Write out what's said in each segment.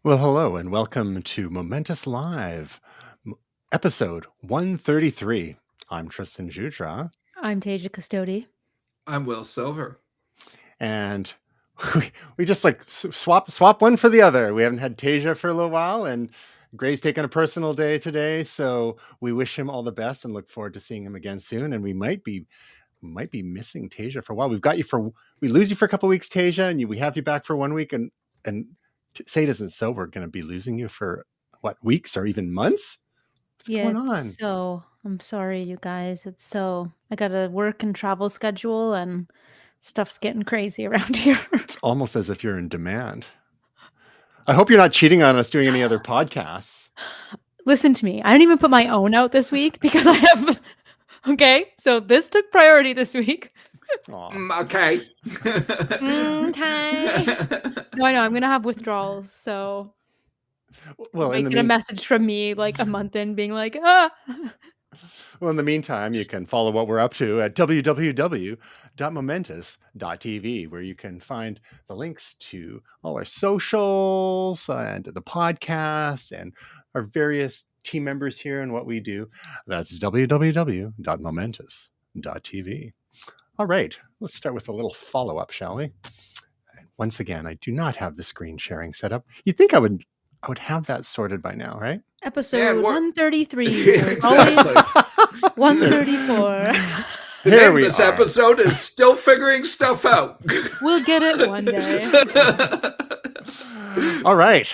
Well, hello and welcome to Momentous Live, m- episode 133. I'm Tristan Judra, I'm Tasia Custody. I'm Will Silver. and we just like swap one for the other. We haven't had Tasia for a little while, and Gray's taking a personal day today, so we wish him all the best and look forward to seeing him again soon. And we might be missing Tasia for a while. We lose you for a couple of weeks, Tasia, and we have you back for 1 week, and say it isn't so. We're going to be losing you for what, weeks or even months? What's Yeah, going on? I'm sorry, you guys. I got a work and travel schedule and stuff's getting crazy around here. It's almost as if you're in demand. I hope you're not cheating on us doing any other podcasts. Listen to me. I didn't even put my own out this week because I have. Okay, so this took priority this week. Okay. Okay. No, I know. I'm going to have withdrawals. So Well, you might get a message from me like a month in being like, in the meantime, you can follow what we're up to at www.momentous.tv, where you can find the links to all our socials and the podcast and our various team members here and what we do. That's www.momentous.tv. All right, let's start with a little follow-up, shall we? Once again, I do not have the screen sharing set up. You'd think I would have that sorted by now, right? episode 133. There's always 134. The name of this episode is Still Figuring Stuff Out. We'll get it one day. All right.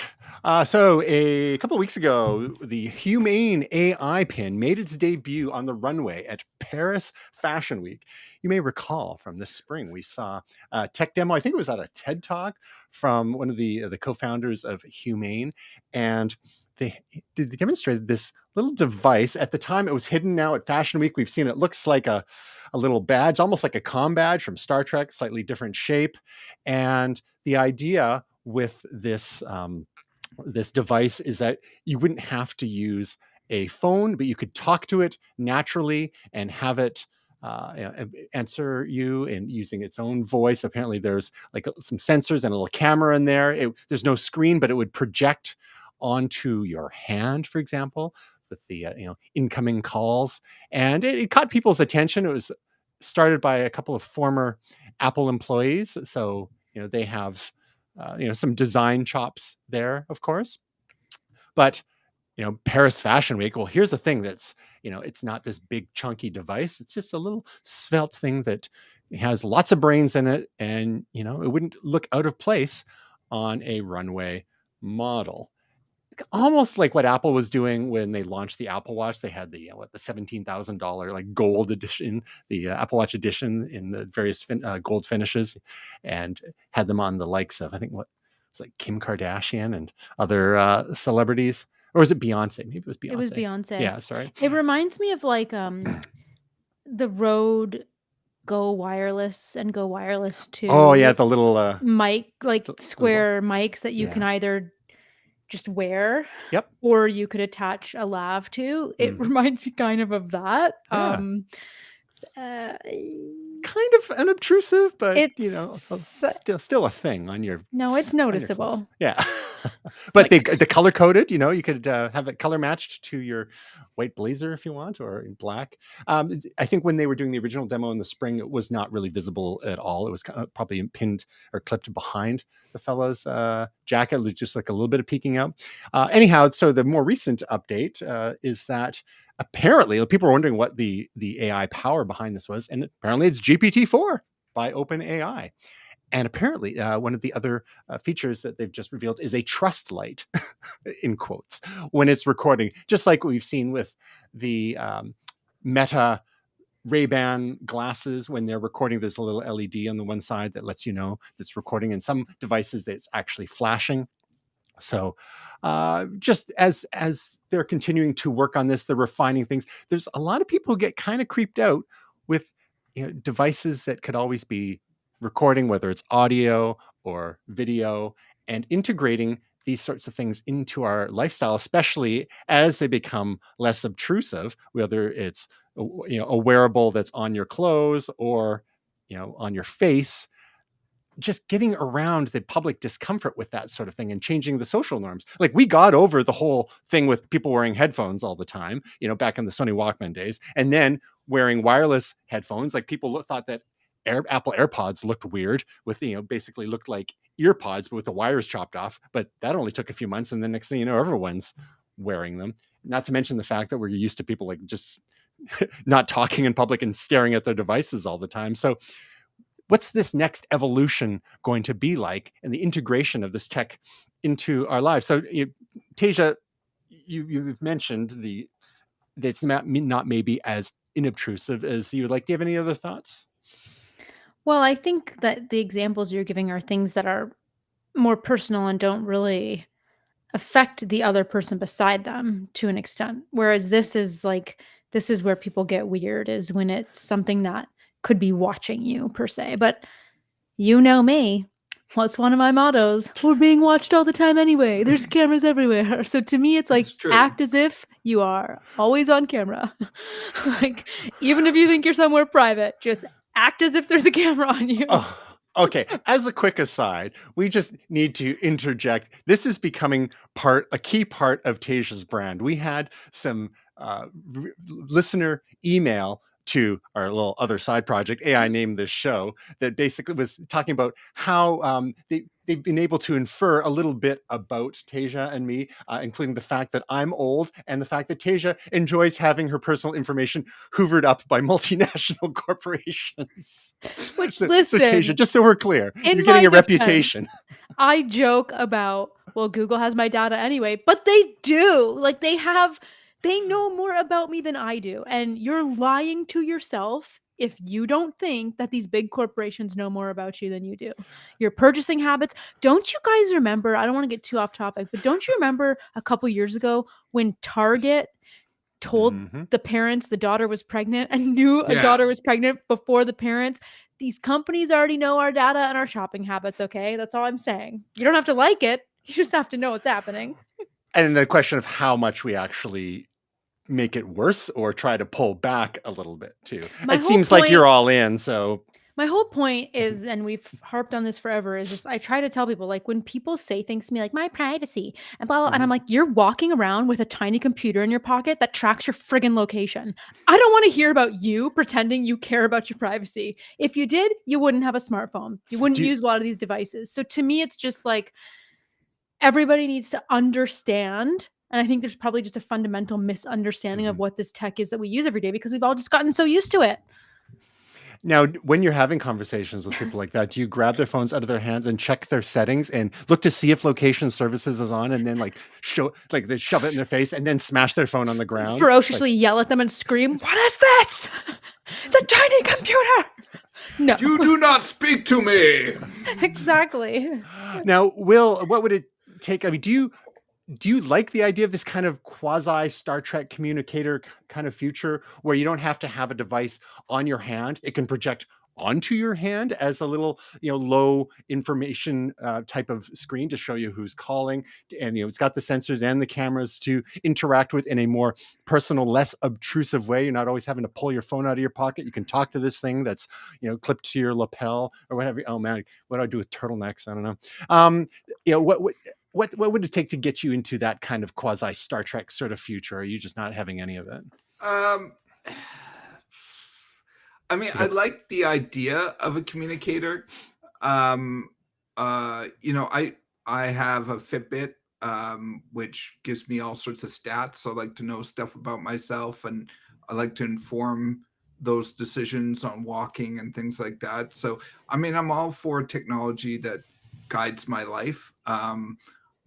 So a couple of weeks ago, the Humane AI Pin made its debut on the runway at Paris Fashion Week. You may recall from this spring, we saw a tech demo. I think it was at a TED Talk from one of the co-founders of Humane, and they demonstrated this little device. At the time, it was hidden. Now at Fashion Week, we've seen it looks like a little badge, almost like a comm badge from Star Trek, slightly different shape. And the idea with this this device is that you wouldn't have to use a phone, but you could talk to it naturally and have it answer you and using its own voice. Apparently, there's like some sensors and a little camera in there. There's no screen, but it would project onto your hand, for example, with the incoming calls. And it caught people's attention. It was started by a couple of former Apple employees, so they have some design chops there, of course. But Paris Fashion Week, well, here's a thing that's it's not this big chunky device. It's just a little svelte thing that has lots of brains in it, and it wouldn't look out of place on a runway model. Almost like what Apple was doing when they launched the Apple Watch. They had the $17,000 like gold edition, the Apple Watch edition in the various gold finishes, and had them on the likes of, I think, what was like Kim Kardashian and other celebrities. Or was it Beyonce? Maybe it was Beyonce. It was Beyonce. Yeah, sorry. It reminds me of like the Rode Go Wireless and Go Wireless 2. Oh yeah, the little mic, like square mics that you can either just wear, or you could attach a lav to. It reminds me kind of that. Kind of unobtrusive, but it's still a thing on your. No, it's noticeable. Yeah. But like, the color coded, you could have it color matched to your white blazer if you want, or in black. I think when they were doing the original demo in the spring, it was not really visible at all. It was kind of probably pinned or clipped behind the fellow's jacket, just like a little bit of peeking out. Anyhow, so the more recent update is that apparently people are wondering what the AI power behind this was, and apparently it's GPT-4 by OpenAI. And apparently, one of the other features that they've just revealed is a trust light, in quotes, when it's recording, just like we've seen with the Meta Ray-Ban glasses. When they're recording, there's a little LED on the one side that lets you know that's recording. In some devices, it's actually flashing. So just as they're continuing to work on this, they're refining things. There's a lot of people who get kind of creeped out with devices that could always be recording, whether it's audio or video, and integrating these sorts of things into our lifestyle, especially as they become less obtrusive, whether it's a wearable that's on your clothes or on your face. just getting around the public discomfort with that sort of thing and changing the social norms. Like, we got over the whole thing with people wearing headphones all the time, back in the Sony Walkman days, and then wearing wireless headphones. Like, people thought that Apple AirPods looked weird with, basically looked like ear pods, but with the wires chopped off. But that only took a few months. And the next thing you know, everyone's wearing them. Not to mention the fact that we're used to people like just not talking in public and staring at their devices all the time. So what's this next evolution going to be like, and the integration of this tech into our lives? So, Tasia, you've mentioned that it's not maybe as inobtrusive as you would like. Do you have any other thoughts? Well, I think that the examples you're giving are things that are more personal and don't really affect the other person beside them to an extent. Whereas this is where people get weird, is when it's something that could be watching you per se. But you know me. What's one of my mottos? We're being watched all the time anyway. There's cameras everywhere. So to me, it's like, act as if you are always on camera. Like, even if you think you're somewhere private, just act as if there's a camera on you. Oh, okay. As a quick aside, we just need to interject. This is becoming a key part of Tasia's brand. We had some listener email to our little other side project, AI Named This Show, that basically was talking about how they've been able to infer a little bit about Tasia and me, including the fact that I'm old and the fact that Tasia enjoys having her personal information hoovered up by multinational corporations. Which, so listen, Tasia, just so we're clear, you're getting a reputation. I joke about, well, Google has my data anyway, but they do. Like, they know more about me than I do. And you're lying to yourself if you don't think that these big corporations know more about you than you do. Your purchasing habits. Don't you guys remember, I don't want to get too off topic, but don't you remember a couple years ago when Target told the parents the daughter was pregnant and knew a daughter was pregnant before the parents? These companies already know our data and our shopping habits, okay? That's all I'm saying. You don't have to like it. You just have to know what's happening. And the question of how much we actually make it worse or try to pull back a little bit too. It seems like you're all in, so. My whole point is, and we've harped on this forever, is just I try to tell people, like, when people say things to me like, my privacy and blah, blah, and I'm like, you're walking around with a tiny computer in your pocket that tracks your friggin' location. I don't want to hear about you pretending you care about your privacy. If you did, you wouldn't have a smartphone. You wouldn't use a lot of these devices. So to me, it's just like, everybody needs to understand. And I think there's probably just a fundamental misunderstanding of what this tech is that we use every day, because we've all just gotten so used to it. Now, when you're having conversations with people like that, do you grab their phones out of their hands and check their settings and look to see if location services is on, and then they shove it in their face and then smash their phone on the ground? Ferociously yell at them and scream, what is this? It's a tiny computer. No. You do not speak to me. Exactly. Now, Will, what would it take? I mean, do you like the idea of this kind of quasi Star Trek communicator kind of future where you don't have to have a device on your hand? It can project onto your hand as a little, low information type of screen to show you who's calling. And, it's got the sensors and the cameras to interact with in a more personal, less obtrusive way. You're not always having to pull your phone out of your pocket. You can talk to this thing that's, clipped to your lapel or whatever. Oh man, what do I do with turtlenecks? I don't know. What would it take to get you into that kind of quasi Star Trek sort of future? Or are you just not having any of it? I mean, I like the idea of a communicator. I have a Fitbit, which gives me all sorts of stats. I like to know stuff about myself, and I like to inform those decisions on walking and things like that. So, I mean, I'm all for technology that guides my life.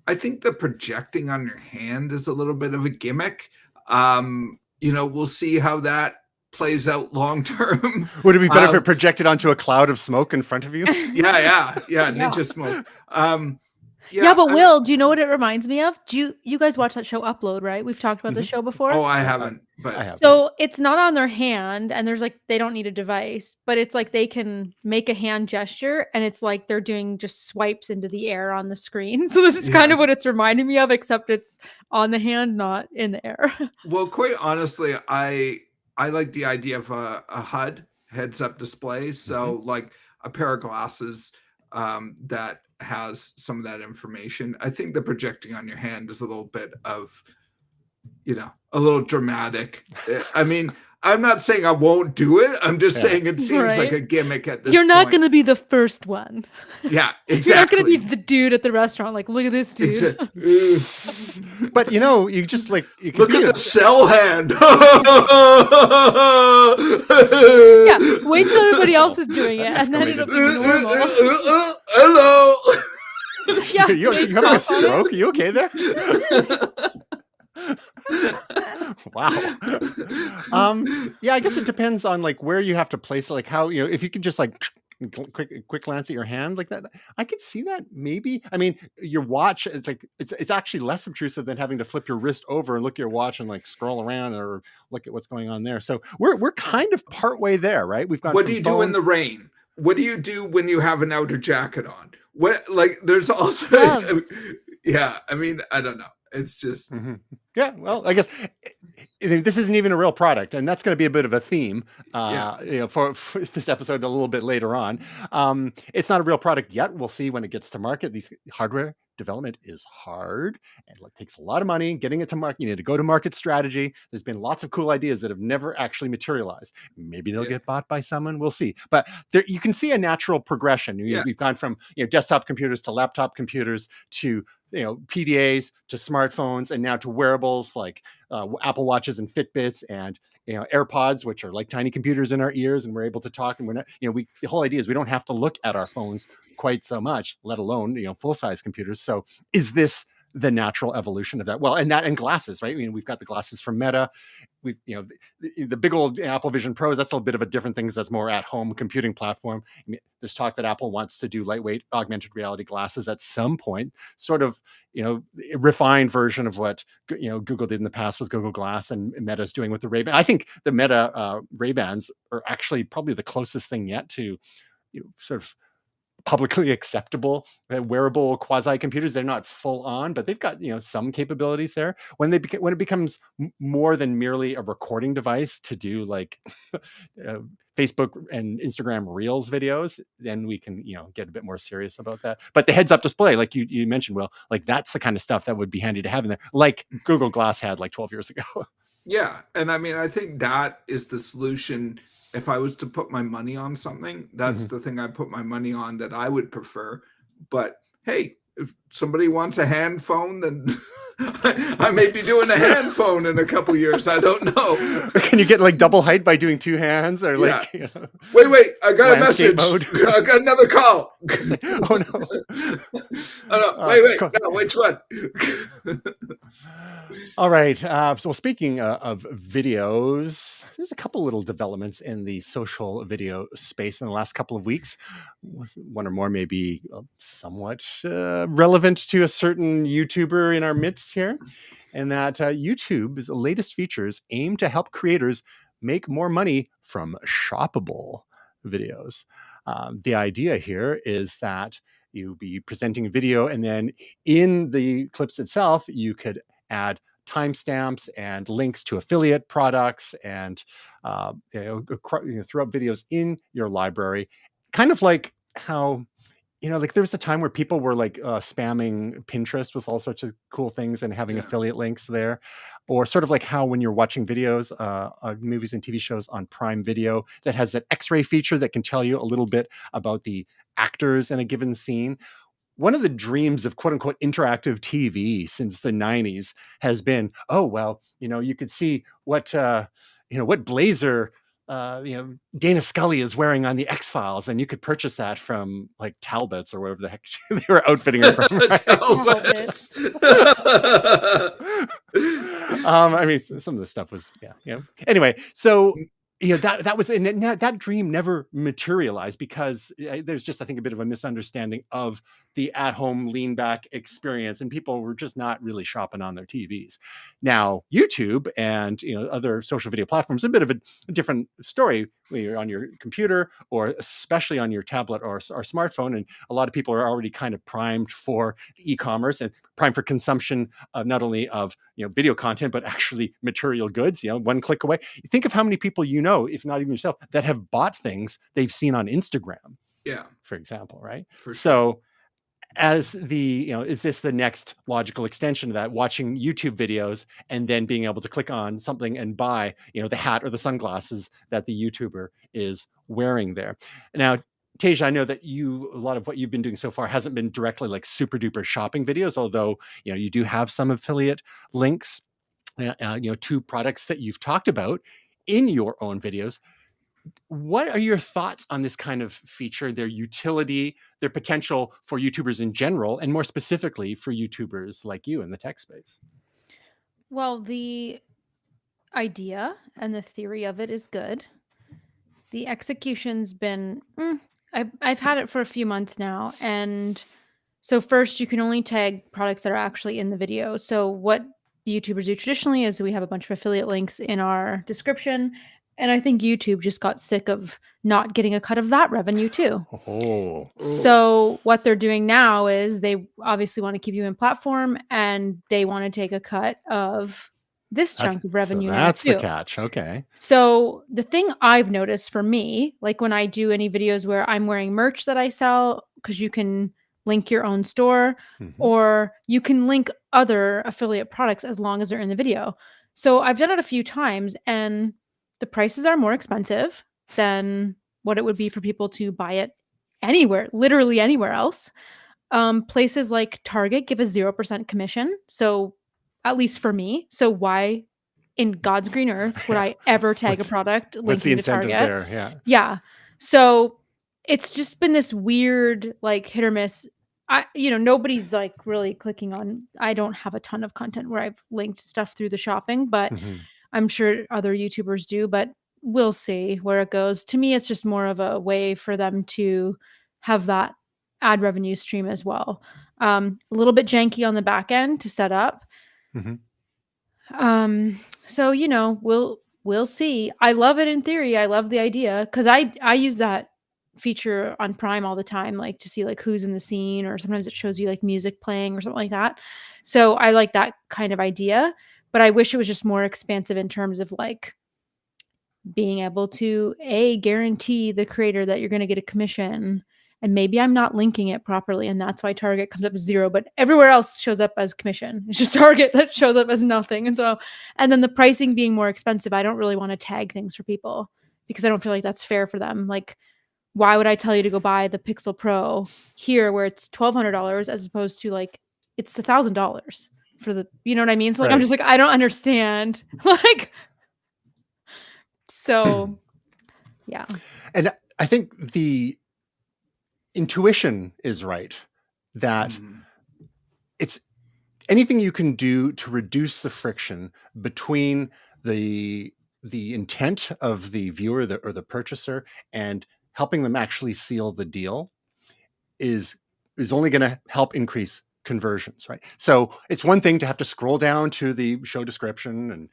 I think the projecting on your hand is a little bit of a gimmick. We'll see how that plays out long term. Would it be better if it projected onto a cloud of smoke in front of you? Yeah, ninja smoke. But Will, do you know what it reminds me of? Do you guys watch that show Upload, right? We've talked about this show before. Oh, I haven't, but I have. So it's not on their hand, and there's they don't need a device, but it's like they can make a hand gesture, and it's like they're doing just swipes into the air on the screen. So this is kind of what it's reminding me of, except it's on the hand, not in the air. Well, quite honestly, I like the idea of a HUD, heads up display. So like a pair of glasses that has some of that information. I think the projecting on your hand is a little bit of, a little dramatic. I mean, I'm not saying I won't do it. I'm just saying it seems like Right. a gimmick at this You're not point. going to be the first one. Yeah, You're not going to exactly. be the dude at the restaurant. Like, look at this dude. But you just like you could Look be at a- the cell hand. Yeah, wait till everybody else is doing it, That and then it'll be escalated. normal. Hello. Yeah, you they having a cough on it. stroke? Are you okay there? Wow. Yeah, I guess it depends on like where you have to place it, like how, if you could just like quick glance at your hand like that, I could see that maybe. I mean, your watch, it's like it's actually less obtrusive than having to flip your wrist over and look at your watch and like scroll around or look at what's going on there. So we're kind of partway there, right? We've got What do you do in the rain? What do you do when you have an outer jacket on? What, like, there's also yeah, I mean, I don't know. It's just yeah. Well, I guess this isn't even a real product, and that's going to be a bit of a theme, for this episode a little bit later on. It's not a real product yet. We'll see when it gets to market. These hardware development is hard and it takes a lot of money getting it to market. You need to go to market strategy. There's been lots of cool ideas that have never actually materialized. Maybe they'll get bought by someone. We'll see. But there, you can see a natural progression. We've gone from desktop computers to laptop computers to PDAs to smartphones, and now to wearables like Apple Watches and Fitbits and AirPods, which are like tiny computers in our ears, and we're able to talk. And we're not, the whole idea is we don't have to look at our phones quite so much, let alone full size computers. So is this the natural evolution of that? Well, and glasses, right? We've got the glasses from Meta. We, the big old Apple Vision Pros, that's a bit of a different thing. That's more at home computing platform. I mean, there's talk that Apple wants to do lightweight augmented reality glasses at some point, sort of, a refined version of what, Google did in the past with Google Glass, and Meta's doing with the Ray-Ban. I think the Meta Ray-Bans are actually probably the closest thing yet to, sort of publicly acceptable wearable quasi computers. They're not full on, but they've got some capabilities there. When it becomes more than merely a recording device to do like Facebook and Instagram Reels videos, then we can get a bit more serious about that. But the heads up display, like you mentioned, Will, like that's the kind of stuff that would be handy to have in there, like Google Glass had like 12 years ago. Yeah, and I mean, I think that is the solution. If I was to put my money on something, that's the thing I put my money on that I would prefer. But hey, if somebody wants a hand phone, then I may be doing a hand phone in a couple years. I don't know. Can you get like double height by doing two hands, or like? Wait! I got a message. Mode. I got another call. Oh no! Oh no! Wait! No, which one? All right. So speaking of videos, there's a couple little developments in the social video space in the last couple of weeks. One or more may be somewhat relevant to a certain YouTuber in our midst here. And that YouTube's latest features aim to help creators make more money from shoppable videos. The idea here is that you be presenting video, and then in the clips itself, you could add timestamps and links to affiliate products, and throw up videos in your library, kind of like how like there was a time where people were like spamming Pinterest with all sorts of cool things and having affiliate links there, or sort of like how when you're watching videos, movies and TV shows on Prime Video, that has that X-ray feature that can tell you a little bit about the actors in a given scene. One of the dreams of quote unquote interactive TV since the 90s has been, you could see what blazer Dana Scully is wearing on the X-Files, and you could purchase that from like Talbots or wherever the heck they were outfitting her from. Right? Talbots. I mean, some of the stuff was, Anyway, so that was, and that dream never materialized because there's just, I think, a bit of a misunderstanding of the at-home lean back experience, and people were just not really shopping on their TVs. Now, YouTube and other social video platforms, a bit of a different story when you're on your computer, or especially on your tablet or smartphone. And a lot of people are already kind of primed for e-commerce and primed for consumption of not only of video content, but actually material goods. One click away. Think of how many people if not even yourself, that have bought things they've seen on Instagram. Yeah, for example, right? for sure. So as is this the next logical extension of that, watching YouTube videos and then being able to click on something and buy, the hat or the sunglasses that the YouTuber is wearing there? Now, Tej, I know that a lot of what you've been doing so far hasn't been directly like super duper shopping videos, although, you do have some affiliate links, to products that you've talked about in your own videos. What are your thoughts on this kind of feature, their utility, their potential for YouTubers in general, and more specifically for YouTubers like you in the tech space? Well, the idea and the theory of it is good. The execution's been I've had it for a few months now, and so first you can only tag products that are actually in the video. So what the YouTubers do traditionally is we have a bunch of affiliate links in our description, and I think YouTube just got sick of not getting a cut of that revenue too. Oh, So what they're doing now is they obviously want to keep you in platform, and they want to take a cut of this chunk of revenue now that's the too. catch. Okay. So the thing I've noticed for me, like when I do any videos where I'm wearing merch that I sell, because you can link your own store or you can link other affiliate products as long as they're in the video. So I've done it a few times, and the prices are more expensive than what it would be for people to buy it anywhere, literally anywhere else. Places like Target give a 0% commission. So at least for me. So why in God's green earth would I ever tag a product What's the linking to incentive Target? there? Yeah. Yeah. So it's just been this weird, like, hit or miss. Nobody's like really clicking on. I don't have a ton of content where I've linked stuff through the shopping, but I'm sure other YouTubers do. But we'll see where it goes. To me, it's just more of a way for them to have that ad revenue stream as well. A little bit janky on the back end to set up. So we'll see. I love it in theory. I love the idea because I use that feature on Prime all the time, like to see like who's in the scene, or sometimes it shows you like music playing or something like that. So I like that kind of idea, but I wish it was just more expansive in terms of like being able to guarantee the creator that you're going to get a commission. And maybe I'm not linking it properly, and that's why Target comes up as 0, but everywhere else shows up as commission. It's just Target that shows up as nothing. And then the pricing being more expensive, I don't really want to tag things for people because I don't feel like that's fair for them. Like, why would I tell you to go buy the Pixel Pro here where it's $1,200 as opposed to like it's $1,000 for the, you know what I mean? So like, I'm just like, I don't understand. Like, so yeah. And I think the intuition is right that it's anything you can do to reduce the friction between the intent of the viewer or the purchaser and helping them actually seal the deal is only going to help increase conversions, right? So it's one thing to have to scroll down to the show description and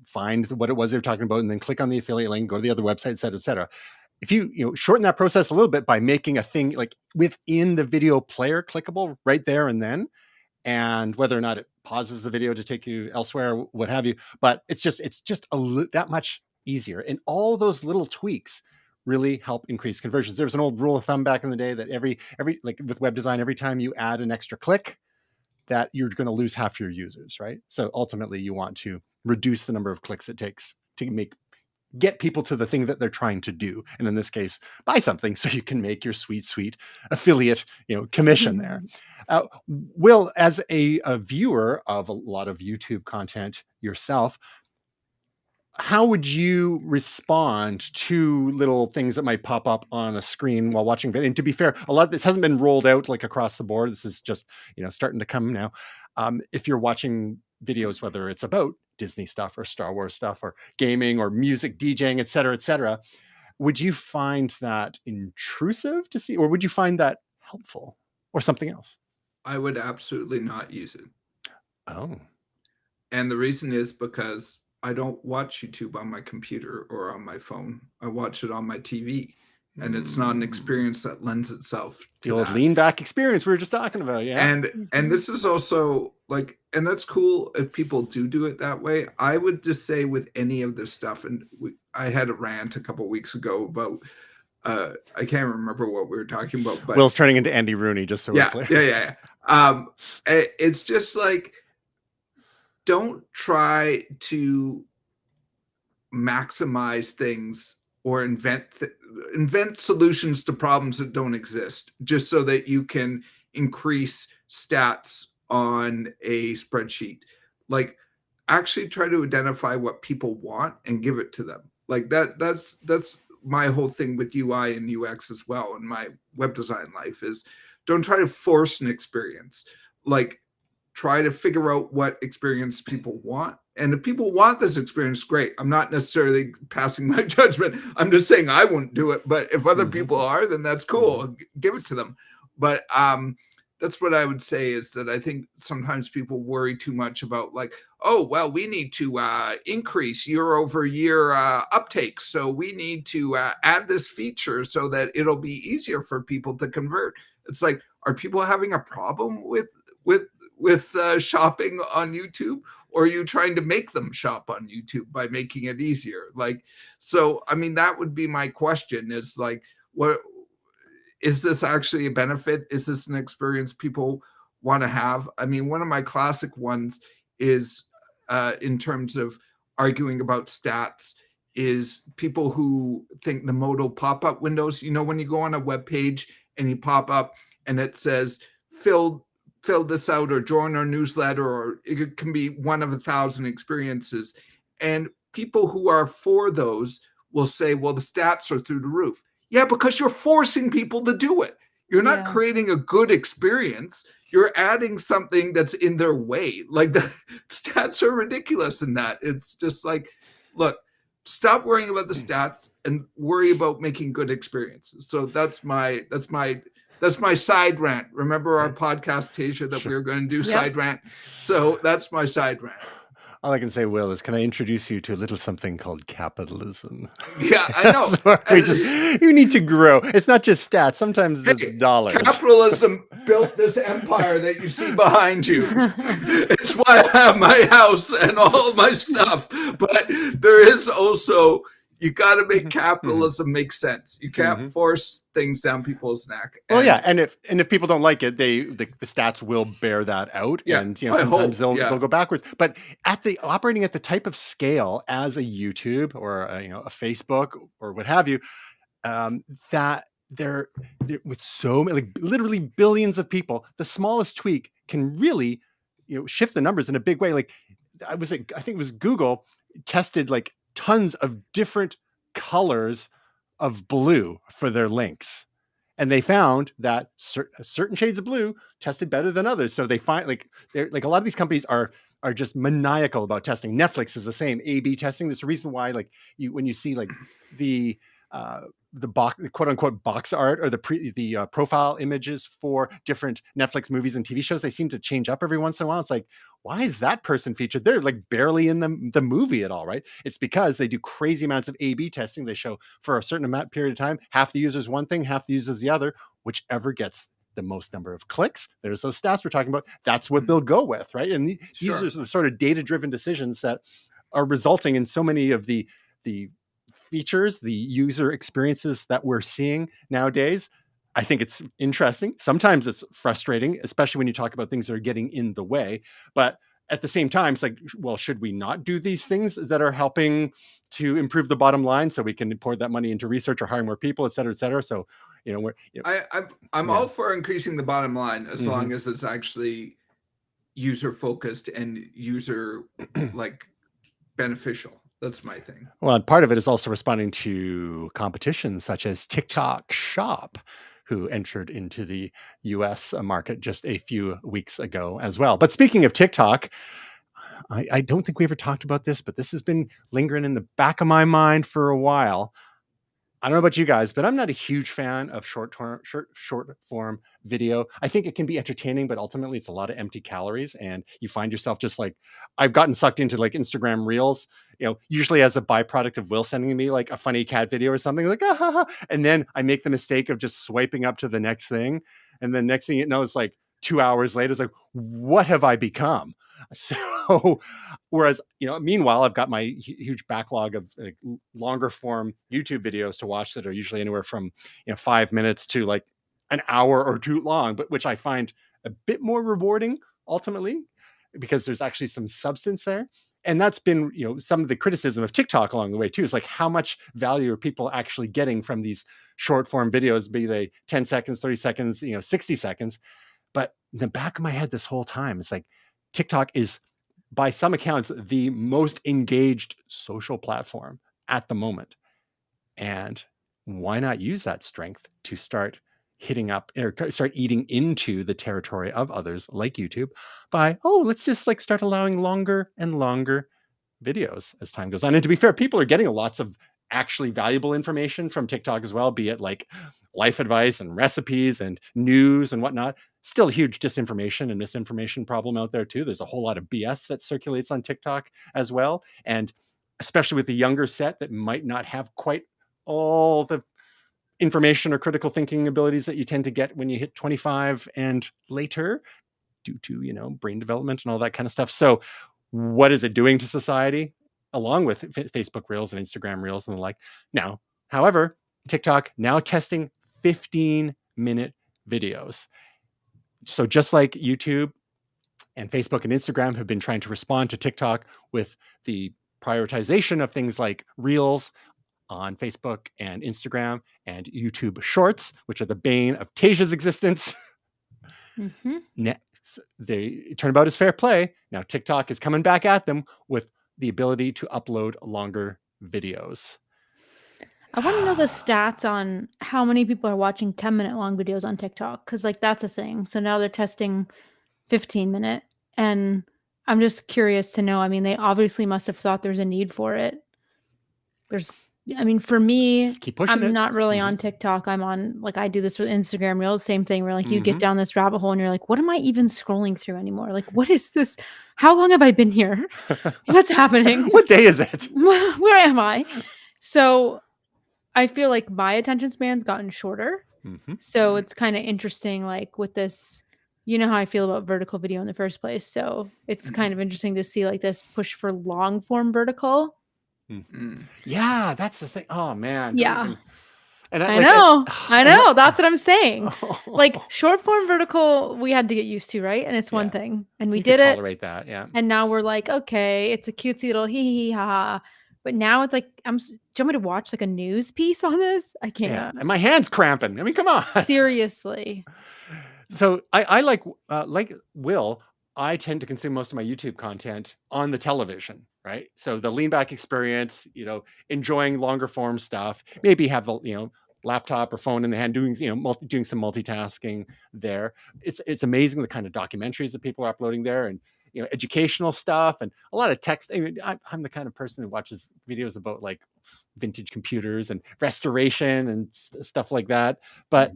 find what it was they were talking about and then click on the affiliate link, go to the other website, et cetera, et cetera. If you shorten that process a little bit by making a thing like within the video player clickable right there and then, and whether or not it pauses the video to take you elsewhere, what have you, but it's just that much easier. And all those little tweaks really help increase conversions. There was an old rule of thumb back in the day that every like with web design, every time you add an extra click, that you're going to lose half your users, right? So ultimately, you want to reduce the number of clicks it takes to get people to the thing that they're trying to do. And in this case, buy something so you can make your sweet affiliate, commission there. Will, as a viewer of a lot of YouTube content yourself, how would you respond to little things that might pop up on a screen while watching video? And to be fair, a lot of this hasn't been rolled out like across the board. This is just, starting to come now. If you're watching videos, whether it's about Disney stuff or Star Wars stuff or gaming or music, DJing, et cetera, would you find that intrusive to see, or would you find that helpful or something else? I would absolutely not use it. Oh. And the reason is because I don't watch YouTube on my computer or on my phone. I watch it on my TV. And it's not an experience that lends itself to the old that. lean back experience we were just talking about. Yeah. And this is also like, and that's cool if people do it that way. I would just say with any of this stuff, and I had a rant a couple of weeks ago about I can't remember what we were talking about, but Will's turning into Andy Rooney, just so we're clear. yeah. It's just like, don't try to maximize things or invent solutions to problems that don't exist just so that you can increase stats on a spreadsheet. Like, actually try to identify what people want and give it to them. Like that's my whole thing with UI and UX as well in my web design life, is don't try to force an experience. Like, try to figure out what experience people want. And if people want this experience, great. I'm not necessarily passing my judgment. I'm just saying I wouldn't do it. But if other people are, then that's cool. Give it to them. But that's what I would say, is that I think sometimes people worry too much about, like, oh, well, we need to increase year over year uptake. So we need to add this feature so that it'll be easier for people to convert. It's like, are people having a problem with shopping on YouTube? Or are you trying to make them shop on YouTube by making it easier? Like, so, I mean, that would be my question, is like, what is this actually a benefit? Is this an experience people want to have? I mean, one of my classic ones is in terms of arguing about stats, is people who think the modal pop-up windows, when you go on a web page and you pop up and it says, fill this out, or join our newsletter, or it can be one of 1,000 experiences. And people who are for those will say, well, the stats are through the roof. Yeah, because you're forcing people to do it. You're not creating a good experience. You're adding something that's in their way. Like, the stats are ridiculous in that. It's just like, look, stop worrying about the stats and worry about making good experiences. So that's my side rant. Remember our podcast, Tasia, that we were going to do side rant? So that's my side rant. All I can say, Will, is can I introduce you to a little something called capitalism? Yeah, I know. You need to grow. It's not just stats. Sometimes it's dollars. Capitalism built this empire that you see behind you. It's why I have my house and all my stuff. But there is also, you got to make capitalism make sense. You can't force things down people's neck. Well, yeah, and if people don't like it, the stats will bear that out, and sometimes they'll go backwards. But operating at the type of scale as a YouTube or a Facebook or what have you, that they're with so many, like literally billions of people, the smallest tweak can really shift the numbers in a big way. Like, I think it was Google tested like tons of different colors of blue for their links, and they found that certain shades of blue tested better than others. So they find a lot of these companies are just maniacal about testing. Netflix is the same, A/B testing. There's a reason why, like, when you see like the quote unquote box art, or the profile images for different Netflix movies and TV shows, they seem to change up every once in a while. It's like, why is that person featured? They're like barely in the movie at all, right? It's because they do crazy amounts of A/B testing. They show for a certain amount period of time, half the users one thing, half the users the other, whichever gets the most number of clicks. There's those stats we're talking about. That's what they'll go with, right? And these are the sort of data-driven decisions that are resulting in so many of the features, the user experiences that we're seeing nowadays. I think it's interesting. Sometimes it's frustrating, especially when you talk about things that are getting in the way. But at the same time, it's like, well, should we not do these things that are helping to improve the bottom line so we can pour that money into research or hire more people, et cetera, et cetera? So, I'm all for increasing the bottom line as long as it's actually user focused and user like beneficial. That's my thing. Well, and part of it is also responding to competitions such as TikTok Shop, who entered into the US market just a few weeks ago as well. But speaking of TikTok, I don't think we ever talked about this, but this has been lingering in the back of my mind for a while. I don't know about you guys, but I'm not a huge fan of short form video. I think it can be entertaining, but ultimately it's a lot of empty calories. And you find yourself just like, I've gotten sucked into like Instagram Reels, usually as a byproduct of Will sending me like a funny cat video or something, like, ah, ha, ha. And then I make the mistake of just swiping up to the next thing. And then next thing you know, it's like 2 hours later, it's like, what have I become? So, whereas, meanwhile, I've got my huge backlog of like, longer form YouTube videos to watch that are usually anywhere from 5 minutes to like an hour or two long, but which I find a bit more rewarding ultimately because there's actually some substance there. And that's been, some of the criticism of TikTok along the way too. Is like how much value are people actually getting from these short form videos, be they 10 seconds, 30 seconds, 60 seconds. But in the back of my head this whole time, it's like TikTok is, by some accounts, the most engaged social platform at the moment. And why not use that strength to start hitting up or start eating into the territory of others like YouTube by, let's just like start allowing longer and longer videos as time goes on. And to be fair, people are getting lots of actually valuable information from TikTok as well, be it like life advice and recipes and news and whatnot. Still a huge disinformation and misinformation problem out there too. There's a whole lot of BS that circulates on TikTok as well. And especially with the younger set that might not have quite all the information or critical thinking abilities that you tend to get when you hit 25 and later due to, brain development and all that kind of stuff. So what is it doing to society along with Facebook Reels and Instagram Reels and the like? Now, however, TikTok now testing 15-minute videos. So just like YouTube and Facebook and Instagram have been trying to respond to TikTok with the prioritization of things like Reels on Facebook and Instagram and YouTube Shorts, which are the bane of Tasia's existence. They turnabout is fair play. Now TikTok is coming back at them with the ability to upload longer videos. I want to know the stats on how many people are watching 10-minute long videos on TikTok, because like that's a thing. So now they're testing 15-minute, and I'm just curious to know. I mean, they obviously must have thought there's a need for it. For me, Just keep pushing I'm it. not really on TikTok. I'm on, like, I do this with Instagram Reels, same thing where like you get down this rabbit hole and you're like, what am I even scrolling through anymore? Like, what is this? How long have I been here? What's happening? What day is it? Where am I? So I feel like my attention span's gotten shorter. So it's kind of interesting, like with this, you know how I feel about vertical video in the first place. So it's kind of interesting to see like this push for long form vertical. Yeah, that's the thing. Oh man. Yeah. And I know. That's what I'm saying. Like short form vertical, we had to get used to, right? And it's one thing, and we did it. Tolerate that, yeah. And now we're like, okay, it's a cutesy little hee ha ha. But now it's like, do you want me to watch like a news piece on this? I can't. Yeah. And my hand's cramping. I mean, come on. Seriously. So I like Will, I tend to consume most of my YouTube content on the television, right? So the lean back experience, enjoying longer form stuff, maybe have the, laptop or phone in the hand, doing, doing some multitasking there. It's amazing the kind of documentaries that people are uploading there, and, educational stuff and a lot of text. I mean, I'm the kind of person who watches videos about like vintage computers and restoration and stuff like that. But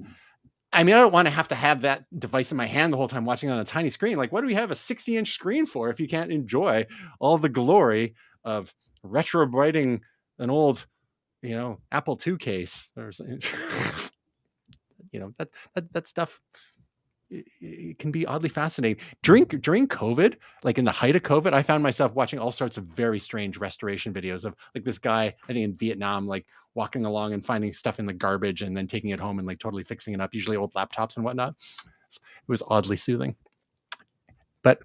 I mean, I don't want to have that device in my hand the whole time watching on a tiny screen. Like, what do we have a 60-inch screen for if you can't enjoy all the glory of retrobrating an old, Apple II case or something? That stuff, it can be oddly fascinating. During COVID, like in the height of COVID, I found myself watching all sorts of very strange restoration videos of like this guy, I think in Vietnam, like walking along and finding stuff in the garbage and then taking it home and like totally fixing it up, usually old laptops and whatnot. It was oddly soothing. But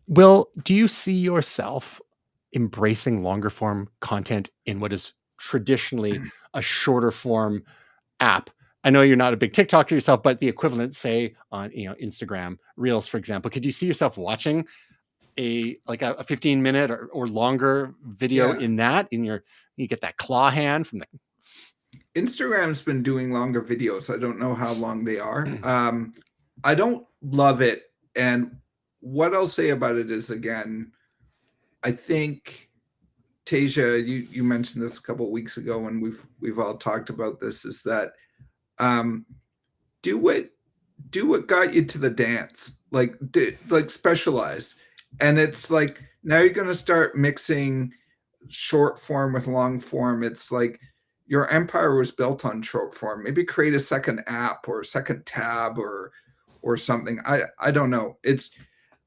Will, do you see yourself embracing longer form content in what is traditionally a shorter form app? I know you're not a big TikToker yourself, but the equivalent, say on Instagram Reels, for example, could you see yourself watching a 15-minute or longer video in that? You get that claw hand from the Instagram's been doing longer videos. I don't know how long they are. I don't love it, and what I'll say about it is, again, I think Tasia, you mentioned this a couple of weeks ago, and we've all talked about this, is that do what got you to the dance, like specialize. And it's like, now you're going to start mixing short form with long form. It's like your empire was built on short form. Maybe create a second app or a second tab or something. I don't know.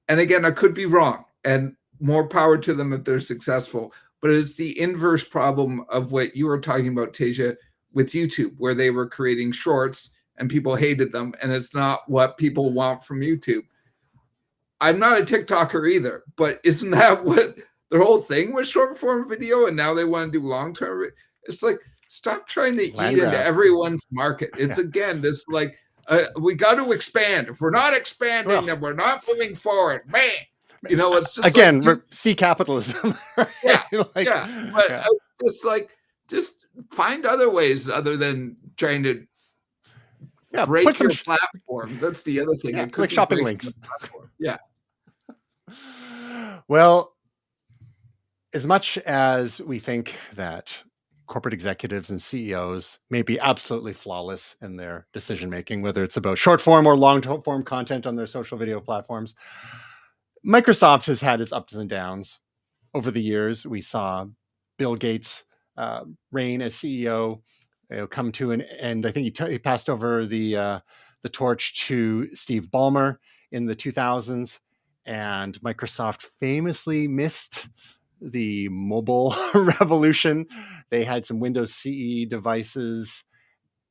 And again, I could be wrong, and more power to them if they're successful. But it's the inverse problem of what you were talking about, Tasia, with YouTube, where they were creating shorts and people hated them, and it's not what people want from YouTube. I'm not a TikToker either, but isn't that what their whole thing was, short form video? And now they want to do long term. It's like, stop trying to Land eat into grab. everyone's market. It's again this like, we got to expand. If we're not expanding, Well, then we're not moving forward. Man, you know, it's just again, like, see capitalism. Right? yeah, Like, yeah. But yeah. just like, just find other ways other than trying to Yeah, break put some your platform. That's the other thing. yeah, It could like be shopping breaking links. the platform. Yeah. Well, as much as we think that corporate executives and CEOs may be absolutely flawless in their decision making, whether it's about short form or long form content on their social video platforms, Microsoft has had its ups and downs over the years. We saw Bill Gates' reign as CEO come to an end. I think he passed over the torch to Steve Ballmer in the 2000s, and Microsoft famously missed the mobile revolution. They had some Windows CE devices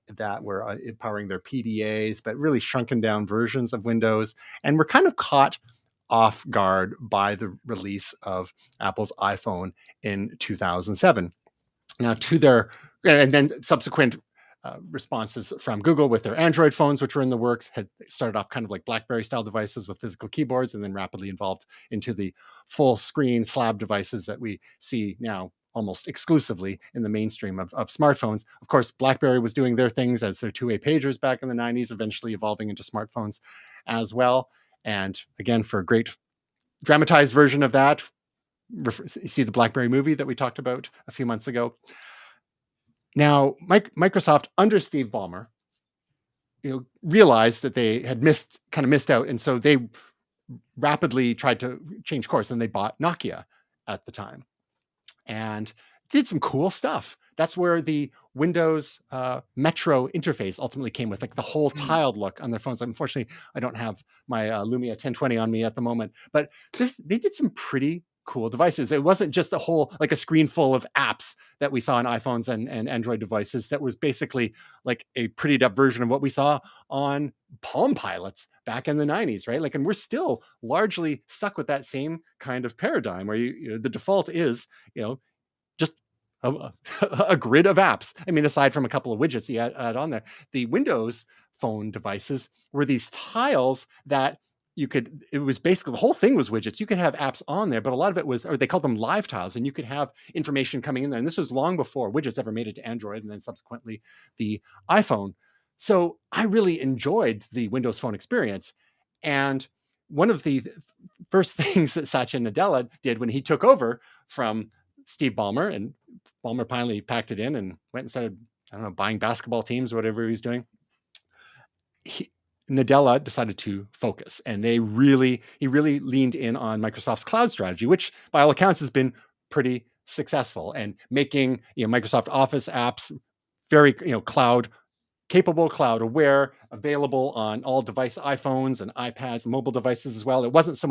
that were powering their PDAs, but really shrunken down versions of Windows, and were kind of caught off guard by the release of Apple's iPhone in 2007. Now, and then subsequent responses from Google with their Android phones, which were in the works, had started off kind of like BlackBerry style devices with physical keyboards, and then rapidly evolved into the full screen slab devices that we see now almost exclusively in the mainstream of smartphones. Of course, BlackBerry was doing their things as their two-way pagers back in the 90s, eventually evolving into smartphones as well. And again, for a great dramatized version of that, see the BlackBerry movie that we talked about a few months ago. Now, Microsoft under Steve Ballmer, realized that they had missed out, and so they rapidly tried to change course, and they bought Nokia at the time, and did some cool stuff. That's where the Windows Metro interface ultimately came with, like the whole tiled look on their phones. Unfortunately, I don't have my Lumia 1020 on me at the moment, but they did some pretty cool devices. It wasn't just like a screen full of apps that we saw on iPhones and Android devices. That was basically like a prettied up version of what we saw on Palm Pilots back in the 90s, right? Like, and we're still largely stuck with that same kind of paradigm where the default is, just a grid of apps. I mean, aside from a couple of widgets you add on there, the Windows phone devices were these tiles that it was basically, the whole thing was widgets. You could have apps on there, but a lot of it was, or they called them live tiles, and you could have information coming in there. And this was long before widgets ever made it to Android, and then subsequently the iPhone. So I really enjoyed the Windows Phone experience. And one of the first things that Satya Nadella did when he took over from Steve Ballmer, and Ballmer finally packed it in and went and started, I don't know, buying basketball teams or whatever he was doing. Nadella decided to focus, and he really leaned in on Microsoft's cloud strategy, which by all accounts has been pretty successful, and making Microsoft Office apps very cloud capable, cloud aware, available on all device iPhones and iPads and mobile devices as well. It wasn't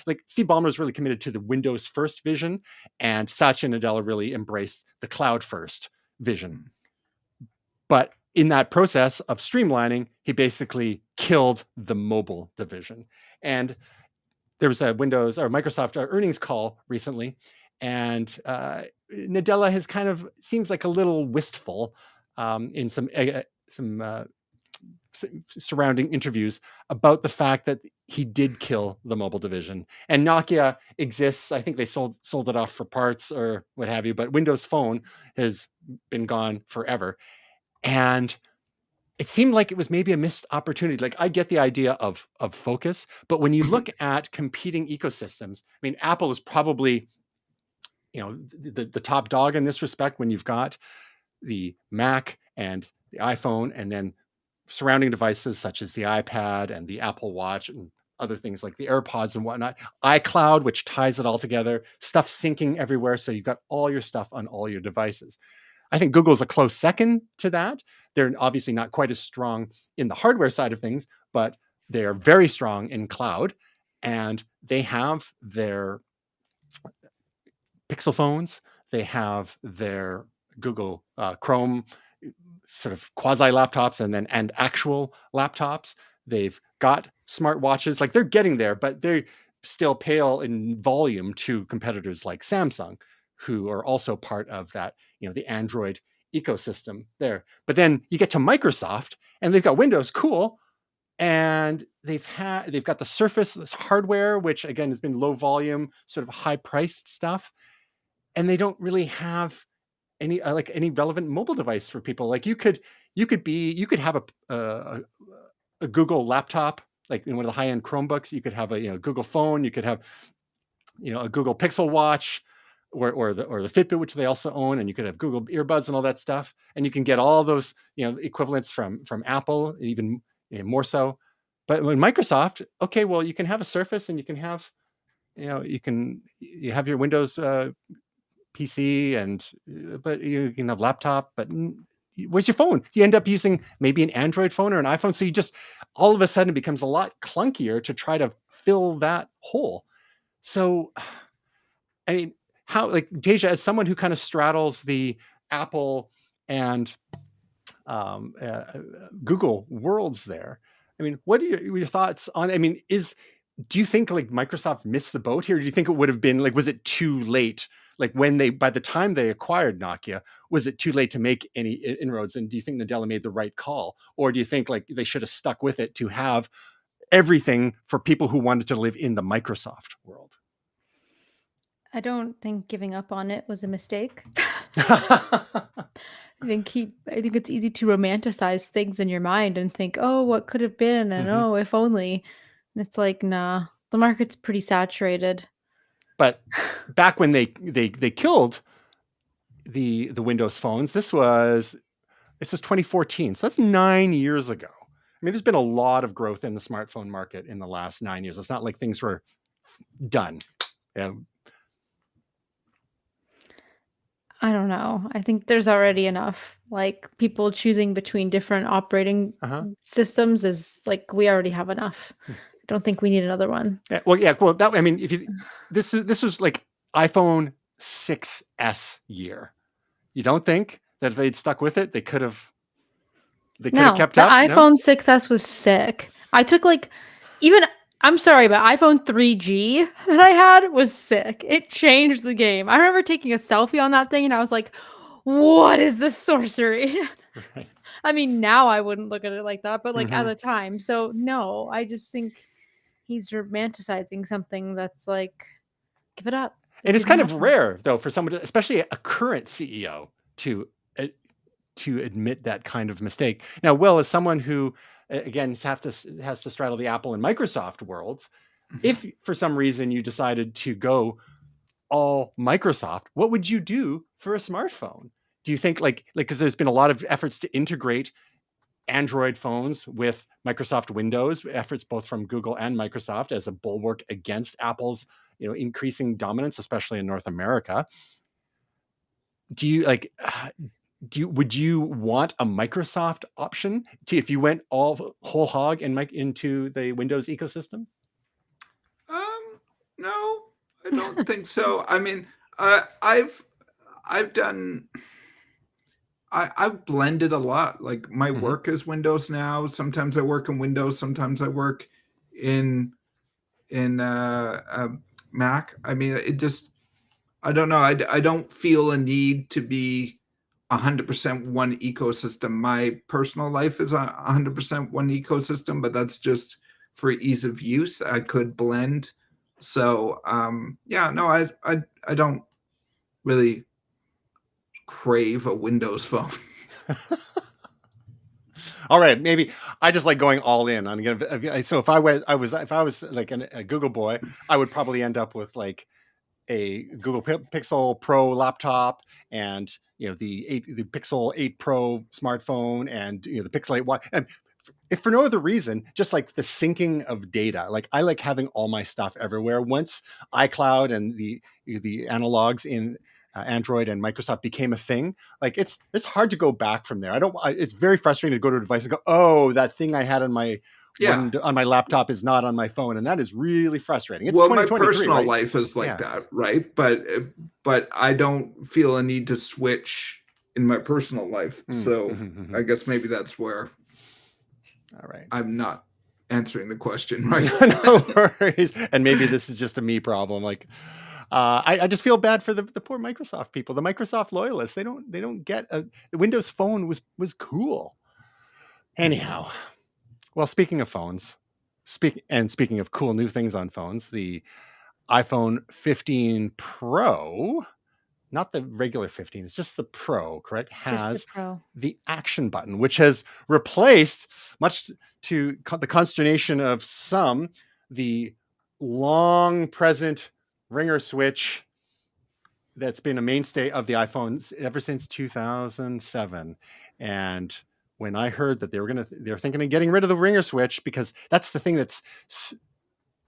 like Steve Ballmer was really committed to the Windows first vision, and Satya Nadella really embraced the cloud first vision. But in that process of streamlining, he basically killed the mobile division. And there was a Microsoft earnings call recently, and Nadella has kind of seems like a little wistful in some surrounding interviews about the fact that he did kill the mobile division. And Nokia exists. I think they sold it off for parts or what have you, but Windows Phone has been gone forever. And it seemed like it was maybe a missed opportunity. Like, I get the idea of focus, but when you look at competing ecosystems, I mean, Apple is probably, the top dog in this respect when you've got the Mac and the iPhone, and then surrounding devices such as the iPad and the Apple Watch and other things like the AirPods and whatnot, iCloud, which ties it all together, stuff syncing everywhere. So you've got all your stuff on all your devices. I think Google's a close second to that. They're obviously not quite as strong in the hardware side of things, but they're very strong in cloud. and they have their Pixel phones, they have their Google Chrome sort of quasi laptops, and actual laptops. They've got smartwatches. Like, they're getting there, but they still pale in volume to competitors like Samsung, who are also part of that, the Android ecosystem there. But then you get to Microsoft, and they've got Windows, cool, and they've got the Surface, this hardware, which again has been low volume, sort of high priced stuff, and they don't really have any relevant mobile device for people. Like, you could have a Google laptop, like in one of the high end Chromebooks. You could have a Google phone. You could have a Google Pixel watch, or the Fitbit, which they also own, and you could have Google earbuds and all that stuff. And you can get all those equivalents from Apple, even more so. But when Microsoft, okay, well, you can have a Surface, and you can have you have your Windows PC, but you can have laptop, but where's your phone? You end up using maybe an Android phone or an iPhone. So you just, all of a sudden, it becomes a lot clunkier to try to fill that hole. So, I mean, how, like, Deja, as someone who kind of straddles the Apple and Google worlds there, I mean, what are your thoughts on, do you think like Microsoft missed the boat here? Do you think it would have been like, was it too late? Like, by the time they acquired Nokia, was it too late to make any inroads? And do you think Nadella made the right call? Or do you think like they should have stuck with it to have everything for people who wanted to live in the Microsoft world? I don't think giving up on it was a mistake. I think it's easy to romanticize things in your mind and think, oh, what could have been, and oh, if only. And it's like, nah, the market's pretty saturated. But back when they killed the Windows phones, this was 2014, so that's 9 years ago. I mean, there's been a lot of growth in the smartphone market in the last 9 years. It's not like things were done. I don't know. I think there's already enough. Like, people choosing between different operating systems is like, we already have enough. I don't think we need another one. Yeah, well, that, I mean, this is like iPhone 6S year. You don't think that if they'd stuck with it, they could have kept up? The iPhone 6S was sick. I took I'm sorry, but iPhone 3G that I had was sick. It changed the game. I remember taking a selfie on that thing, and I was like, what is this sorcery? Right. I mean, now I wouldn't look at it like that, but like at the time. So no, I just think he's romanticizing something that's like, give it up. And it's kind of rare, though, for someone to, especially a current CEO, to admit that kind of mistake. Now, Will, as someone who, again, has to straddle the Apple and Microsoft worlds, if for some reason you decided to go all Microsoft, what would you do for a smartphone? Do you think because there's been a lot of efforts to integrate Android phones with Microsoft Windows, efforts both from Google and Microsoft as a bulwark against Apple's increasing dominance, especially in North America. Would you want a Microsoft option if you went all whole hog into the Windows ecosystem? No, I don't think so. I mean, I've blended a lot. Like, my work is Windows now. Sometimes I work in Windows. Sometimes I work in Mac. I mean, it just, I don't know. I don't feel a need to be 100% one ecosystem. My personal life is 100% one ecosystem, but that's just for ease of use. I could blend. So yeah, no, I don't really crave a Windows phone. All right, maybe I just like going all in. So if I was like a Google boy, I would probably end up with like a Google Pixel Pro laptop, and the Pixel 8 Pro smartphone, and the Pixel 8 Watch. And if for no other reason, just like the syncing of data. Like, I like having all my stuff everywhere. Once iCloud and the analogs in Android and Microsoft became a thing, like it's hard to go back from there. It's very frustrating to go to a device and go, oh, that thing I had on my one on my laptop is not on my phone, and that is really frustrating. It's Well, my 2023, personal right? life is like Yeah. that, right? But I don't feel a need to switch in my personal life. So I guess maybe that's where All right. I'm not answering the question right. No worries. And maybe this is just a me problem. Like, I just feel bad for the poor Microsoft people, the Microsoft loyalists. They don't get the Windows Phone was cool. Anyhow, well, speaking of phones, speaking of cool new things on phones, the iPhone 15 Pro, not the regular 15, it's just the Pro, correct? Just the Has Pro. the action button, which has replaced, much to the consternation of some, the long present ringer switch that's been a mainstay of the iPhones ever since 2007. And when I heard that they're thinking of getting rid of the ringer switch, because that's the thing that's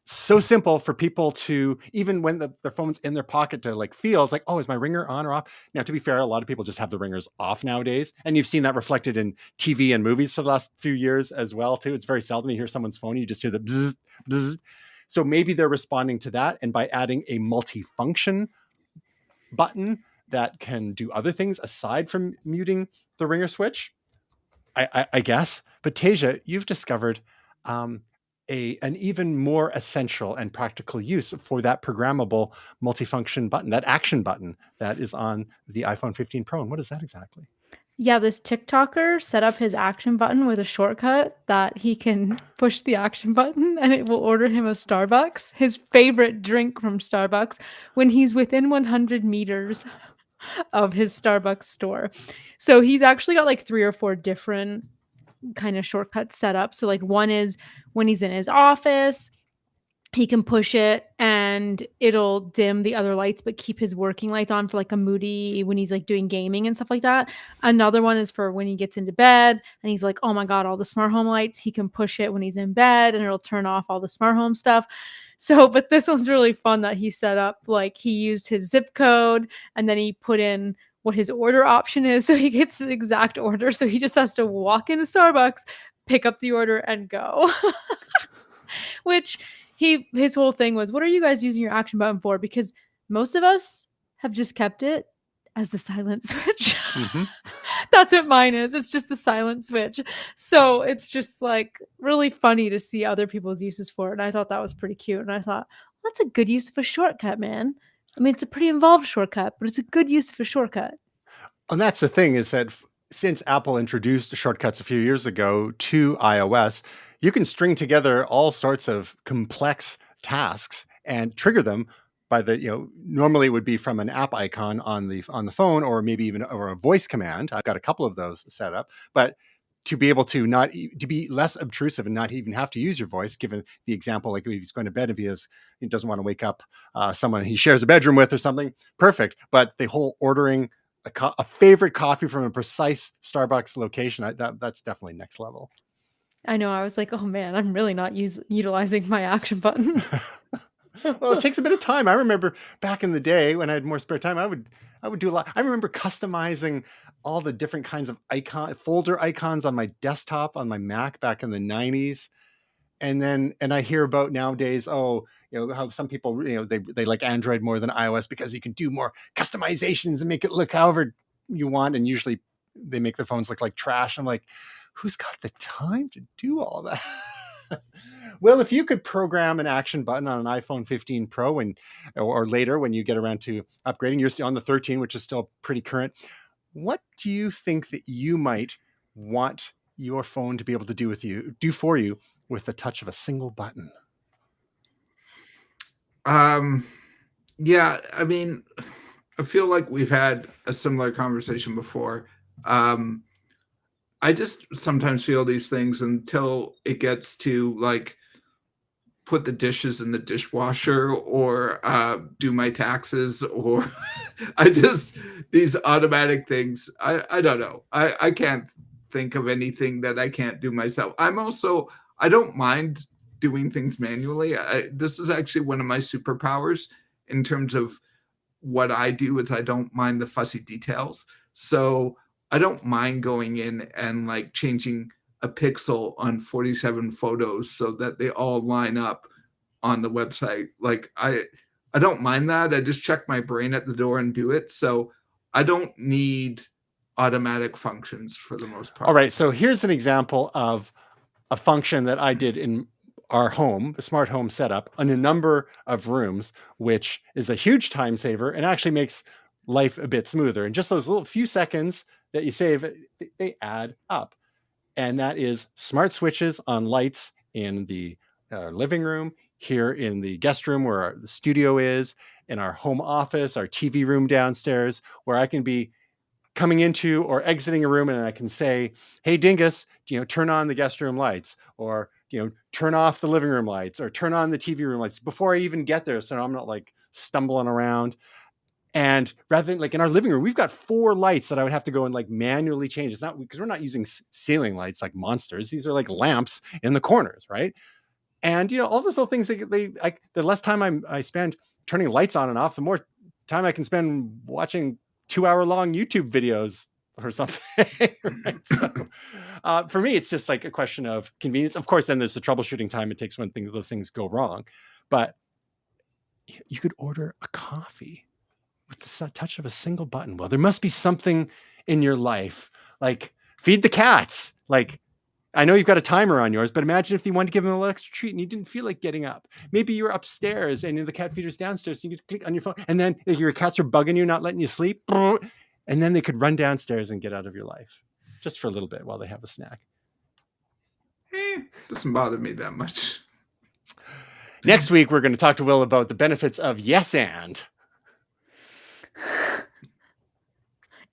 so simple for people to, even when their phone's in their pocket, to like feel, it's like, oh, is my ringer on or off? Now, to be fair, a lot of people just have the ringers off nowadays, and you've seen that reflected in TV and movies for the last few years as well too. It's very seldom you hear someone's phone, you just hear the bzz, bzz. So maybe they're responding to that, and by adding a multi-function button that can do other things aside from muting the ringer switch, I guess. But Tasia, you've discovered an even more essential and practical use for that programmable multifunction button, that action button that is on the iPhone 15 Pro. And what is that exactly? Yeah, this TikToker set up his action button with a shortcut that he can push the action button and it will order him a Starbucks, his favorite drink from Starbucks, when he's within 100 meters of his Starbucks store. So he's actually got like 3 or 4 different kind of shortcuts set up. So like one is when he's in his office, he can push it and it'll dim the other lights but keep his working lights on for like a moody when he's like doing gaming and stuff like that. Another one is for when he gets into bed and he's like, oh my god, all the smart home lights. He can push it when he's in bed and it'll turn off all the smart home stuff. So, but this one's really fun that he set up. Like he used his zip code and then he put in what his order option is, so he gets the exact order. So he just has to walk into Starbucks, pick up the order, and go. Which his whole thing was, what are you guys using your action button for? Because most of us have just kept it as the silent switch. That's what mine is. It's just the silent switch. So it's just like really funny to see other people's uses for it. And I thought that was pretty cute. And I thought, well, that's a good use of a shortcut, man. I mean, it's a pretty involved shortcut, but it's a good use of a shortcut. And that's the thing, is that since Apple introduced shortcuts a few years ago to iOS, you can string together all sorts of complex tasks and trigger them by normally it would be from an app icon on the phone, or maybe even or a voice command. I've got a couple of those set up, but to be able to to be less obtrusive and not even have to use your voice, given the example, like if he's going to bed, if he doesn't want to wake up someone he shares a bedroom with or something, perfect. But the whole ordering a favorite coffee from a precise Starbucks location, that's definitely next level. I know. I was like, oh man, I'm really not utilizing my action button. Well, it takes a bit of time. I remember back in the day when I had more spare time, I would do a lot. I remember customizing all the different kinds of folder icons on my desktop on my Mac back in the 90s. And I hear about nowadays, how some people, they like Android more than iOS because you can do more customizations and make it look however you want. And usually they make their phones look like trash. I'm like, who's got the time to do all that? Well, if you could program an action button on an iPhone 15 Pro or later when you get around to upgrading, you're still on the 13, which is still pretty current. What do you think that you might want your phone to be able to do for you with the touch of a single button? Yeah, I mean, I feel like we've had a similar conversation before. I just sometimes feel these things until it gets to like put the dishes in the dishwasher or do my taxes or these automatic things. I don't know. I can't think of anything that I can't do myself. I don't mind doing things manually. This is actually one of my superpowers in terms of what I do is I don't mind the fussy details. So I don't mind going in and like changing a pixel on 47 photos so that they all line up on the website. Like I don't mind that. I just check my brain at the door and do it. So I don't need automatic functions for the most part. All right. So here's an example of a function that I did in our home, a smart home setup, on a number of rooms, which is a huge time saver and actually makes life a bit smoother. And just those little few seconds that you save, they add up. And that is smart switches on lights in the living room, here in the guest room where the studio is, in our home office, our TV room downstairs, where I can be coming into or exiting a room and I can say, hey, Dingus, turn on the guest room lights, or, turn off the living room lights, or turn on the TV room lights before I even get there. So I'm not like stumbling around. And rather than like in our living room, we've got 4 lights that I would have to go and like manually change. It's not because we're not using ceiling lights like monsters. These are like lamps in the corners, right? And all those little things, the less time I spend turning lights on and off, the more time I can spend watching 2-hour-long YouTube videos or something. Right? So, for me, it's just like a question of convenience. Of course, then there's the troubleshooting time it takes when those things go wrong. But you could order a coffee with the touch of a single button. Well, there must be something in your life, like feed the cats. Like, I know you've got a timer on yours, but imagine if you wanted to give them a little extra treat and you didn't feel like getting up. Maybe you're upstairs and the cat feeder's downstairs. So you could click on your phone, and then your cats are bugging you, not letting you sleep. And then they could run downstairs and get out of your life just for a little bit while they have a snack. Doesn't bother me that much. Next week, we're going to talk to Will about the benefits of yes and.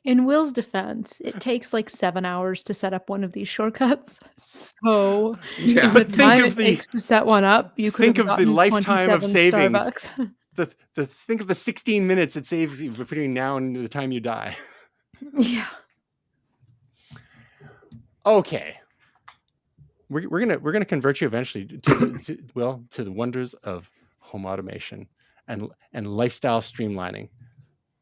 In Will's defense, it takes like 7 hours to set up one of these shortcuts. So Yeah. the But think time of it the- takes to set one up, you could think have of the gotten lifetime of 27 savings. Starbucks. Think of the 16 minutes it saves you between now and the time you die. Yeah. Okay. We're gonna convert you eventually to the wonders of home automation and lifestyle streamlining.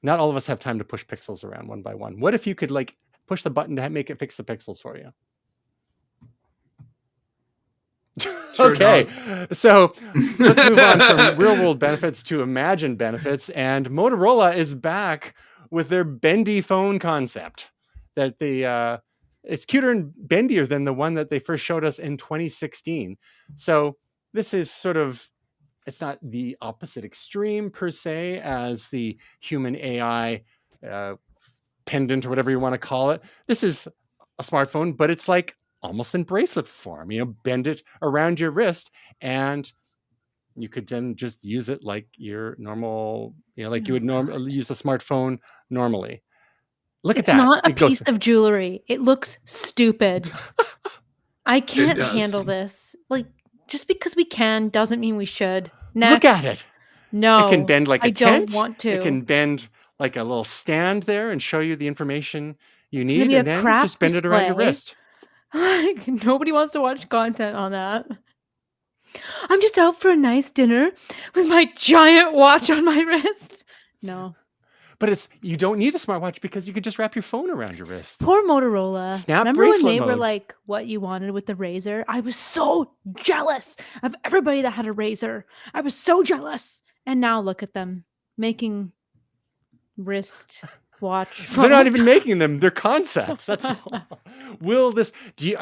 Not all of us have time to push pixels around one by one. What if you could like push the button to make it fix the pixels for you? Sure, Okay, dog. so let's move on from real world benefits to imagined benefits. And Motorola is back with their bendy phone concept. That it's cuter and bendier than the one that they first showed us in 2016. So this is sort of, it's not the opposite extreme per se as the Humane AI pendant or whatever you want to call it. This is a smartphone, but it's like almost in bracelet form. Bend it around your wrist and you could then just use it like your normal, like you would normally use a smartphone normally. Look It's at that. not a It goes- piece of jewelry. It looks stupid. I can't does. handle this. Like, just because we can doesn't mean we should. Look Next. at it. No. It can bend like a I tent. don't want to. It can bend like a little stand there and show you the information you It's gonna need, be a and then crap just bend it around your display. wrist. Like, nobody wants to watch content on that. I'm just out for a nice dinner with my giant watch on my wrist. No. But you don't need a smartwatch because you could just wrap your phone around your wrist. Poor Motorola. Snap Remember when bracelet they were mode. like, what you wanted with the Razor? I was so jealous of everybody that had a Razor. I was so jealous. And now look at them making wrist watch. They're not even making them. They're concepts. That's all. Do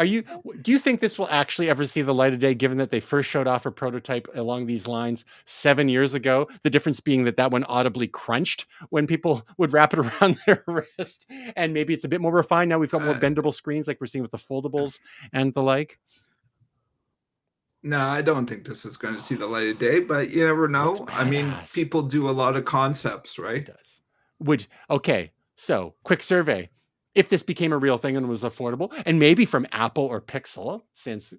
you think this will actually ever see the light of day, given that they first showed off a prototype along these lines 7 years ago? The difference being that one audibly crunched when people would wrap it around their wrist. And maybe it's a bit more refined. Now we've got more bendable screens like we're seeing with the foldables and the like. No, I don't think this is going to see the light of day, but you never know. I mean, people do a lot of concepts, right? It does. Okay, so quick survey. If this became a real thing and was affordable, and maybe from Apple or Pixel, since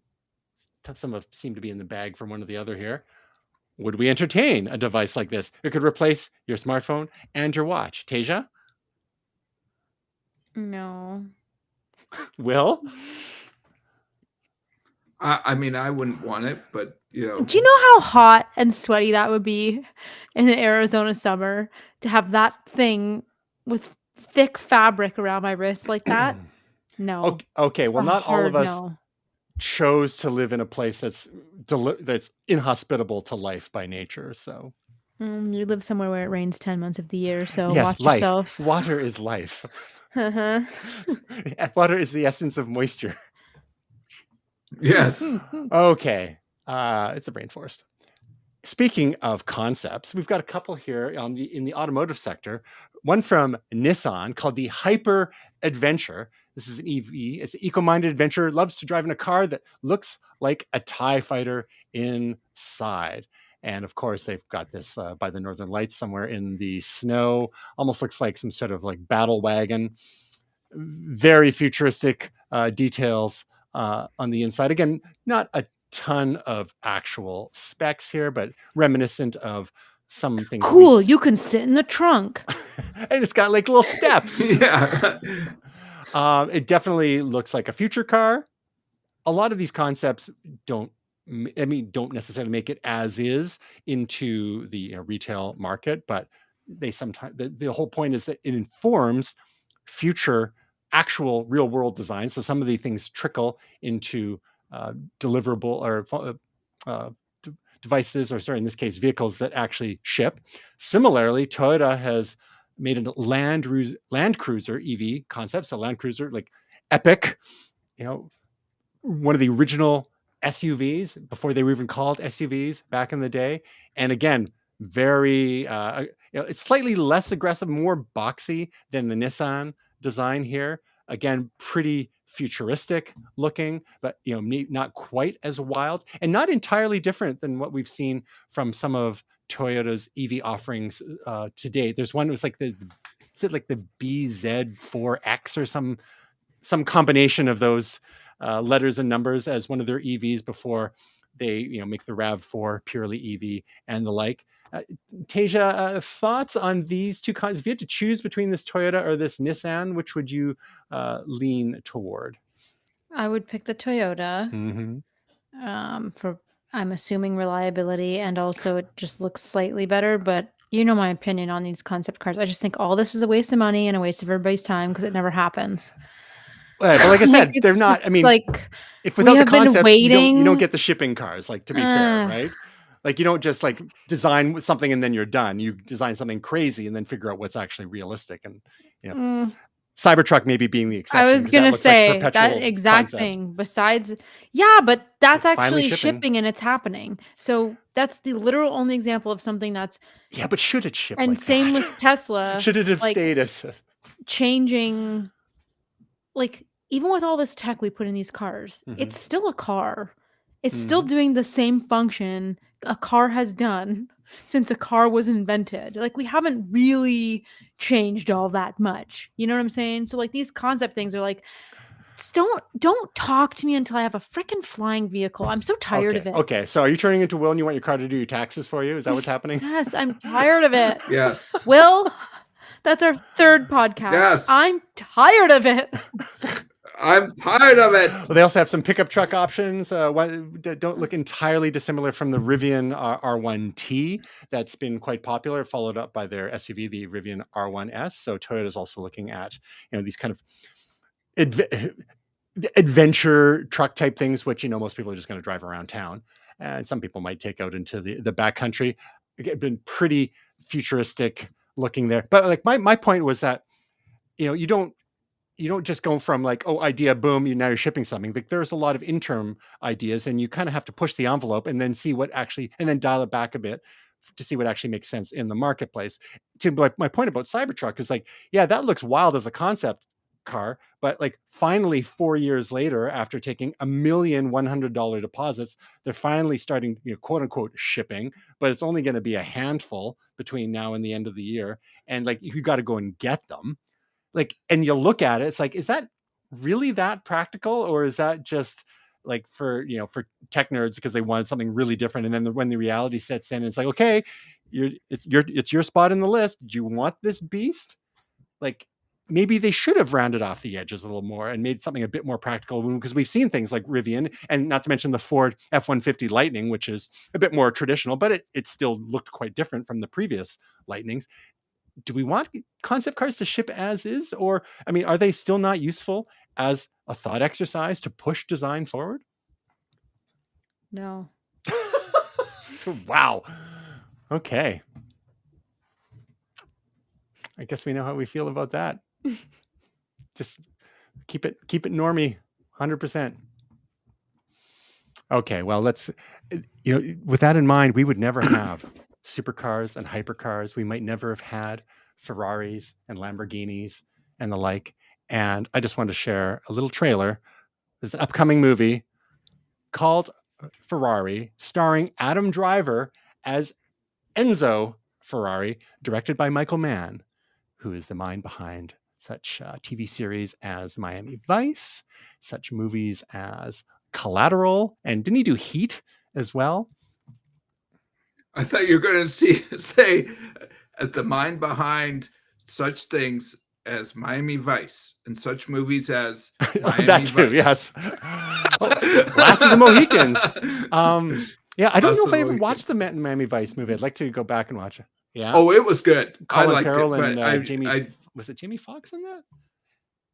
some seem to be in the bag from one or the other here, would we entertain a device like this? It could replace your smartphone and your watch. Tasia? No. Will? I mean, I wouldn't want it, but Do you know how hot and sweaty that would be in the Arizona summer to have that thing with thick fabric around my wrist like that? No. Okay, well, A not all of hard us. no. chose to live in a place that's inhospitable to life by nature. So You live somewhere where it rains 10 months of the year, so yes, watch life. yourself. Water is life. Uh-huh. Water is the essence of moisture. Yes. Okay. It's a rainforest. Speaking of concepts, we've got a couple here in the automotive sector. One from Nissan called the Hyper Adventure. This is an EV. It's an eco-minded adventurer. Loves to drive in a car that looks like a TIE fighter inside. And of course, they've got this by the Northern Lights somewhere in the snow. Almost looks like some sort of like battle wagon. Very futuristic details on the inside. Again, not a ton of actual specs here, but reminiscent of some things. Cool, you can sit in the trunk. And it's got like little steps. Yeah. It definitely looks like a future car. A lot of these concepts don't necessarily make it as is into the retail market, but they sometimes the whole point is that it informs future actual real world design. So some of the things trickle into deliverable or devices, or sorry, in this case, vehicles that actually ship. Similarly, Toyota has made a Land Cruiser EV concept. So Land Cruiser, like epic, one of the original SUVs before they were even called SUVs back in the day. And again, very, it's slightly less aggressive, more boxy than the Nissan design here. Again, pretty futuristic looking, but not quite as wild and not entirely different than what we've seen from some of Toyota's EV offerings to date. There's one that was like the BZ4X or some combination of those letters and numbers as one of their EVs before they make the RAV4 purely EV and the like. Tasia, thoughts on these two kinds? If you had to choose between this Toyota or this Nissan, which would you lean toward? I would pick the Toyota for, I'm assuming, reliability, and also it just looks slightly better. But you know my opinion on these concept cars. I just think all this is a waste of money and a waste of everybody's time because it never happens. But like I said, they're not. I mean, like, if without the have been concepts, you don't waiting. get the shipping cars. Like, to be fair, right? Like, you don't just like design something and then you're done. You design something crazy and then figure out what's actually realistic. And Cybertruck maybe being the exception. I was gonna say like that exact concept. thing. Besides, yeah, but that's It's actually finally shipping and it's happening. So that's the literal only example of something that's Yeah, but should it ship? and like same that? with Tesla. Should it have like, stayed as changing, like, even with all this tech we put in these cars, it's still a car. It's still doing the same function a car has done since a car was invented. Like, we haven't really changed all that much. You know what I'm saying? So like these concept things are like, don't talk to me until I have a freaking flying vehicle. I'm so tired of it. Okay, so are you turning into Will and you want your car to do your taxes for you? Is that what's happening? Yes, I'm tired of it. Yes. Will, that's our third podcast. Yes. I'm tired of it. I'm tired of it. Well, they also have some pickup truck options that don't look entirely dissimilar from the Rivian R1T that's been quite popular, followed up by their SUV, the Rivian R1S. So Toyota is also looking at these kind of adventure truck type things, which most people are just going to drive around town, and some people might take out into the backcountry. It's been pretty futuristic looking there. But like my point was that you don't just go from like, oh, idea, boom, now you're shipping something. Like, there's a lot of interim ideas and you kind of have to push the envelope and then see what actually, and then dial it back a bit to see what actually makes sense in the marketplace. To my point about Cybertruck is like, yeah, that looks wild as a concept car, but like finally 4 years later, after taking $1,100,000 deposits, they're finally starting, quote unquote, shipping, but it's only going to be a handful between now and the end of the year. And like, you got to go and get them. Like, and you look at it, it's like, is that really that practical? Or is that just like for tech nerds because they wanted something really different? And then when the reality sets in, it's like, okay, it's your spot in the list. Do you want this beast? Like, maybe they should have rounded off the edges a little more and made something a bit more practical, because we've seen things like Rivian, and not to mention the Ford F-150 Lightning, which is a bit more traditional, but it still looked quite different from the previous Lightnings. Do we want concept cars to ship as is? Or, I mean, are they still not useful as a thought exercise to push design forward? No. Wow. Okay. I guess we know how we feel about that. Just keep it normie, 100%. Okay, well, let's, with that in mind, we would never have supercars and hypercars. We might never have had Ferraris and Lamborghinis and the like. And I just wanted to share a little trailer. There's an upcoming movie called Ferrari, starring Adam Driver as Enzo Ferrari, directed by Michael Mann, who is the mind behind such TV series as Miami Vice, such movies as Collateral, and didn't he do Heat as well? I thought you were going to say the mind behind such things as Miami Vice and such movies as Miami That too, Vice. yes. Last of the Mohicans. Yeah, I don't know if I ever watched the Miami Vice movie. I'd like to go back and watch it. Yeah. Oh, it was good. Colin I liked Farrell it, and Jamie. Was it Jamie Foxx in that?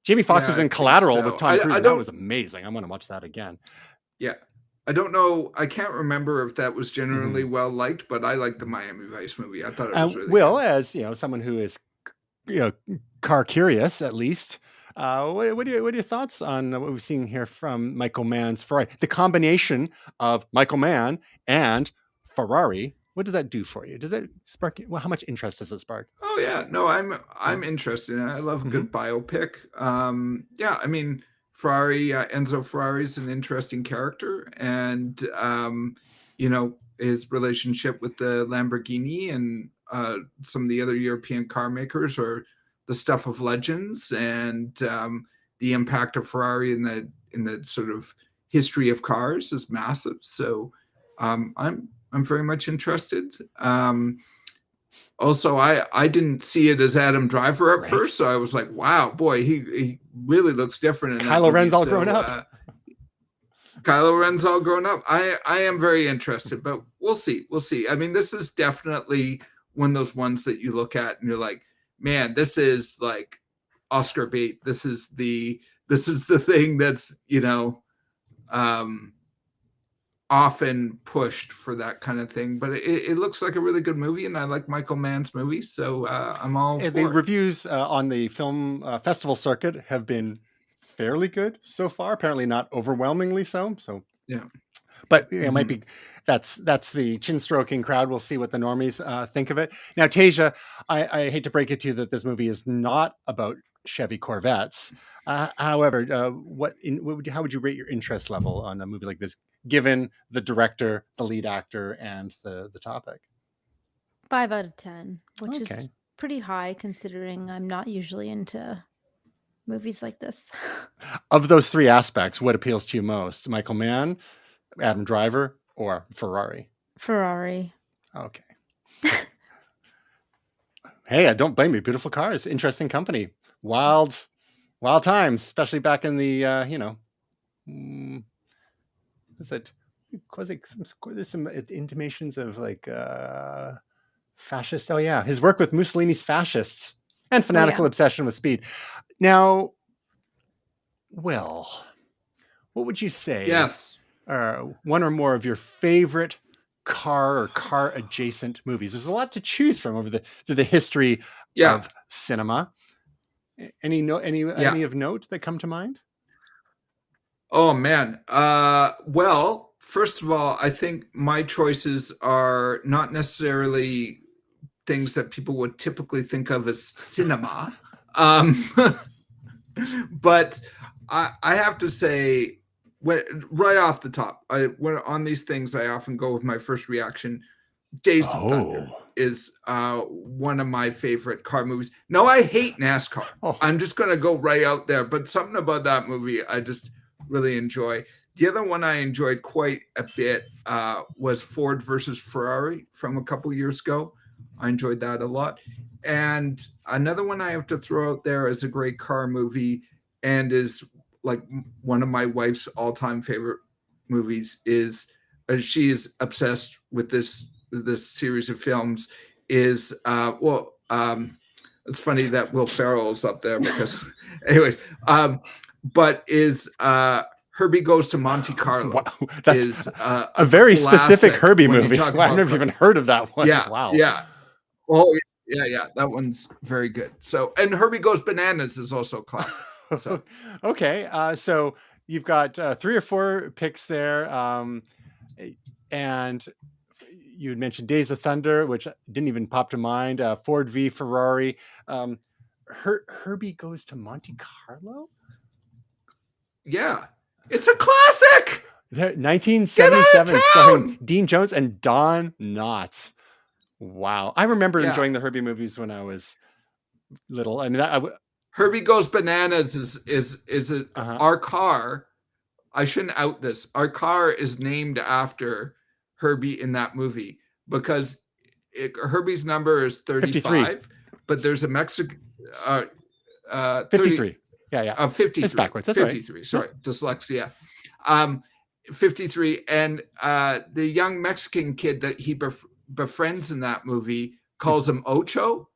Jamie Foxx was in Collateral with Tom Cruise. That was amazing. I'm going to watch that again. Yeah. I don't know. I can't remember if that was generally well liked, but I liked the Miami Vice movie. I thought it was really Will, good. as someone who is car curious, at least, what are your thoughts on what we've seen here from Michael Mann's Ferrari? The combination of Michael Mann and Ferrari, what does that do for you? Does that spark? Well, how much interest does it spark? Oh yeah, no, I'm interested. I love a good biopic. Yeah, I mean, Enzo Ferrari is an interesting character, and his relationship with the Lamborghini and some of the other European car makers are the stuff of legends, and the impact of Ferrari in the sort of history of cars is massive. So I'm very much interested. Also, I didn't see it as Adam Driver at first, so I was like, "Wow, boy, he really looks different." In Kylo Ren's all grown up. Kylo Ren's all grown up. I am very interested, but we'll see. We'll see. I mean, this is definitely one of those ones that you look at and you're like, "Man, this is like Oscar bait. This is the thing that's often pushed for that kind of thing." But it looks like a really good movie, and I like Michael Mann's movies, so I'm all for the it. reviews on the film festival circuit have been fairly good so far. Apparently not overwhelmingly so. So yeah, but it might be that's the chin stroking crowd. We'll see what the normies think of it. Now, Tasia, I hate to break it to you that this movie is not about Chevy Corvettes. However, how would you rate your interest level on a movie like this, given the director, the lead actor, and the topic? 5 out of 10, which is pretty high considering I'm not usually into movies like this. Of those three aspects, what appeals to you most? Michael Mann, Adam Driver, or Ferrari? Ferrari. Okay. Hey, I don't blame you. Beautiful cars, interesting company, wild times, especially back in the is it there's some intimations of like fascist. Oh yeah, his work with Mussolini's fascists and fanatical obsession with speed. Now, Will, what would you say? Yes. One or more of your favorite car or car adjacent movies. There's a lot to choose from through the history of cinema. Any of note that come to mind? Oh man. Well, first of all, I think my choices are not necessarily things that people would typically think of as cinema. But I have to say, right off the top, on these things, I often go with my first reaction. Days of Thunder is one of my favorite car movies. No, I hate NASCAR. I'm just going to go right out there. But something about that movie I just really enjoy. The other one I enjoyed quite a bit was Ford versus Ferrari from a couple years ago. I enjoyed that a lot. And another one I have to throw out there as a great car movie and is like one of my wife's all-time favorite movies is she is obsessed with this series of films is it's funny that Will Ferrell's up there because anyways but is Herbie Goes to Monte Carlo Wow, that's is a very specific classic Herbie when you movie. talk Well, I've about never even heard of that one. yeah, Wow. yeah. Oh yeah, that one's very good. So, and Herbie Goes Bananas is also a classic. So Okay, so you've got 3 or 4 picks there, and you had mentioned Days of Thunder, which didn't even pop to mind. Ford v Ferrari. Um, Herbie Goes to Monte Carlo. yeah, it's a classic. There, Get out 1977, of starring town. Dean Jones and Don Knotts. Wow, I remember Yeah. enjoying the Herbie movies when I was little. I mean, that, Herbie Goes Bananas is uh-huh. our car. I shouldn't out this. Our car is named after Herbie in that movie because Herbie's number is 35, but there's a Mexican 53. Yeah. 53. It's backwards. That's 53. right. Sorry, dyslexia. 53, and the young Mexican kid that he befriends in that movie calls him Ocho,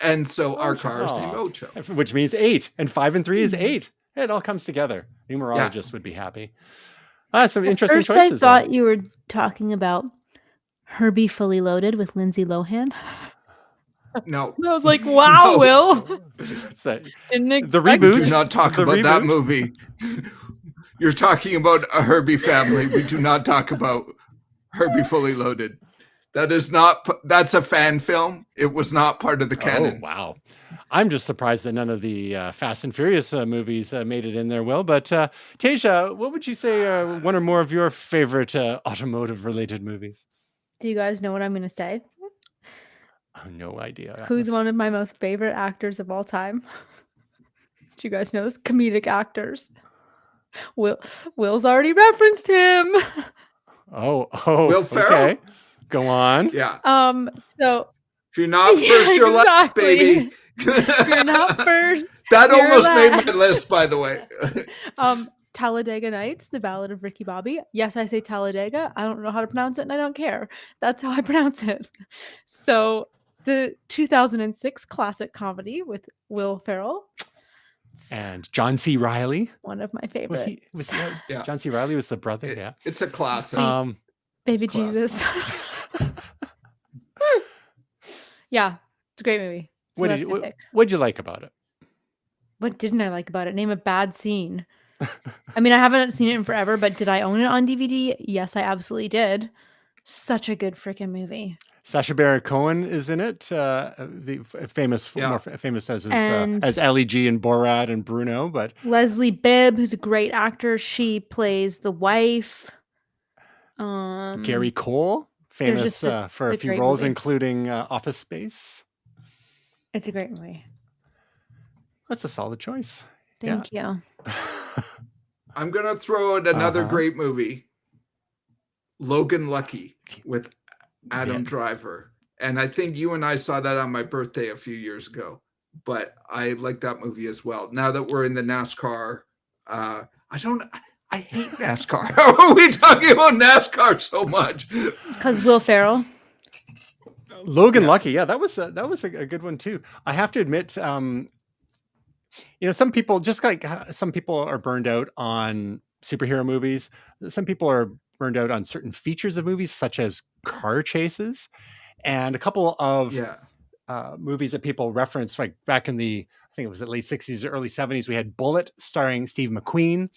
and so our car is named Ocho, which means 8, and 5 and 3 is 8. It all comes together. Numerologists would be happy. Some interesting First, choices. I thought you were talking about Herbie Fully Loaded with Lindsay Lohan. No, I was like, wow, No. Will. So, Didn't the expect reboot. We do not talk The about that reboot? movie. You're talking about a Herbie family. We do not talk about Herbie Fully Loaded. That is not. That's a fan film. It was not part of the canon. Oh, wow. I'm just surprised that none of the Fast and Furious movies made it in there, Will. But Tasia, what would you say are one or more of your favorite automotive-related movies? Do you guys know what I'm going to say? No idea. Who's one of my most favorite actors of all time? Do you guys know this? Comedic actors. Will's already referenced him. Oh, Will Ferrell? okay. Go on. Yeah. So If you're not first, you're last, baby. If you're not first, That you're almost made my last. list, by the way. Talladega Nights, The Ballad of Ricky Bobby. Yes, I say Talladega. I don't know how to pronounce it, and I don't care. That's how I pronounce it. So the 2006 classic comedy with Will Ferrell. And John C. Reilly. One of my favorites. Yeah. John C. Reilly was the brother. Yeah. It's a classic. Sweet Baby it's classic. Jesus. Yeah, it's a great movie. So what'd you like about it? What didn't I like about it? Name a bad scene. I mean, I haven't seen it in forever, but did I own it on DVD? Yes, I absolutely did. Such a good freaking movie. Sacha Baron Cohen is in it. The famous, more famous as Ali G in Borat and Bruno. But Leslie Bibb, who's a great actor, she plays the wife. Gary Cole, famous for a few roles, including Office Space. It's a great movie. That's a solid choice. Thank you. I'm gonna throw out another great movie, Logan Lucky with Adam Driver, and I think you and I saw that on my birthday a few years ago. But I like that movie as well. Now that we're in the NASCAR, I hate NASCAR. How are we talking about NASCAR so much? Because Will Ferrell. Logan Lucky, that was a good one too. I have to admit, some people, just like some people are burned out on superhero movies, some people are burned out on certain features of movies, such as car chases, and a couple of movies that people reference, like back in I think it was the late 60s or early 70s, we had Bullet starring Steve McQueen,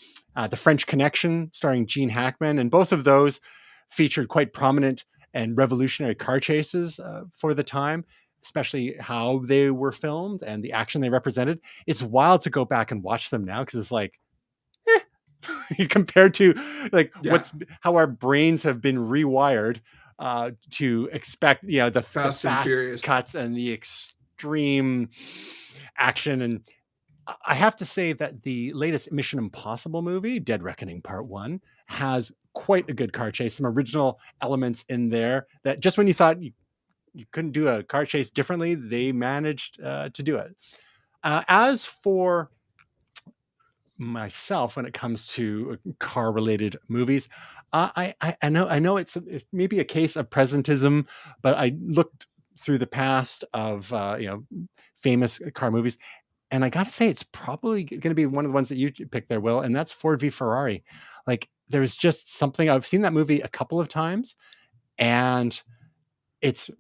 The French Connection starring Gene Hackman, and both of those featured quite prominent and revolutionary car chases for the time, especially how they were filmed and the action they represented. It's wild to go back and watch them now because it's like, compared to how our brains have been rewired to expect, the fast cuts and the extreme action. And I have to say that the latest Mission Impossible movie, Dead Reckoning Part 1, has quite a good car chase, some original elements in there that just when you thought you couldn't do a car chase differently, they managed to do it. As for myself, when it comes to car related movies, I know it's maybe a case of presentism, but I looked through the past of famous car movies, And I got to say, it's probably going to be one of the ones that you picked there, Will, and that's Ford v Ferrari. Like, there's just something. I've seen that movie a couple of times, and it's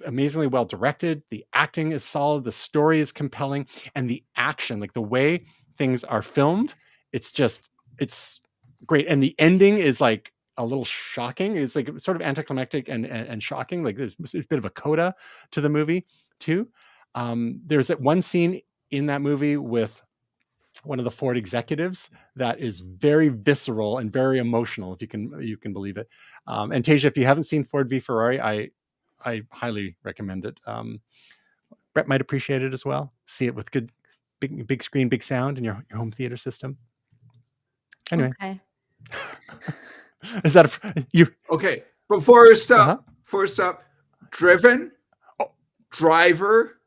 amazingly well directed. The acting is solid. The story is compelling, and the action, like the way things are filmed, it's great. And the ending is like a little shocking. It's like sort of anticlimactic and shocking. Like there's a bit of a coda to the movie too. There's that one scene in that movie with one of the Ford executives that is very visceral and very emotional, if you can believe it. And Tasia, if you haven't seen Ford v Ferrari, I highly recommend it. Brett might appreciate it as well. See it with good big screen, big sound in your home theater system. Anyway, Okay. is that you? Okay, before we stop, Driven, Driver,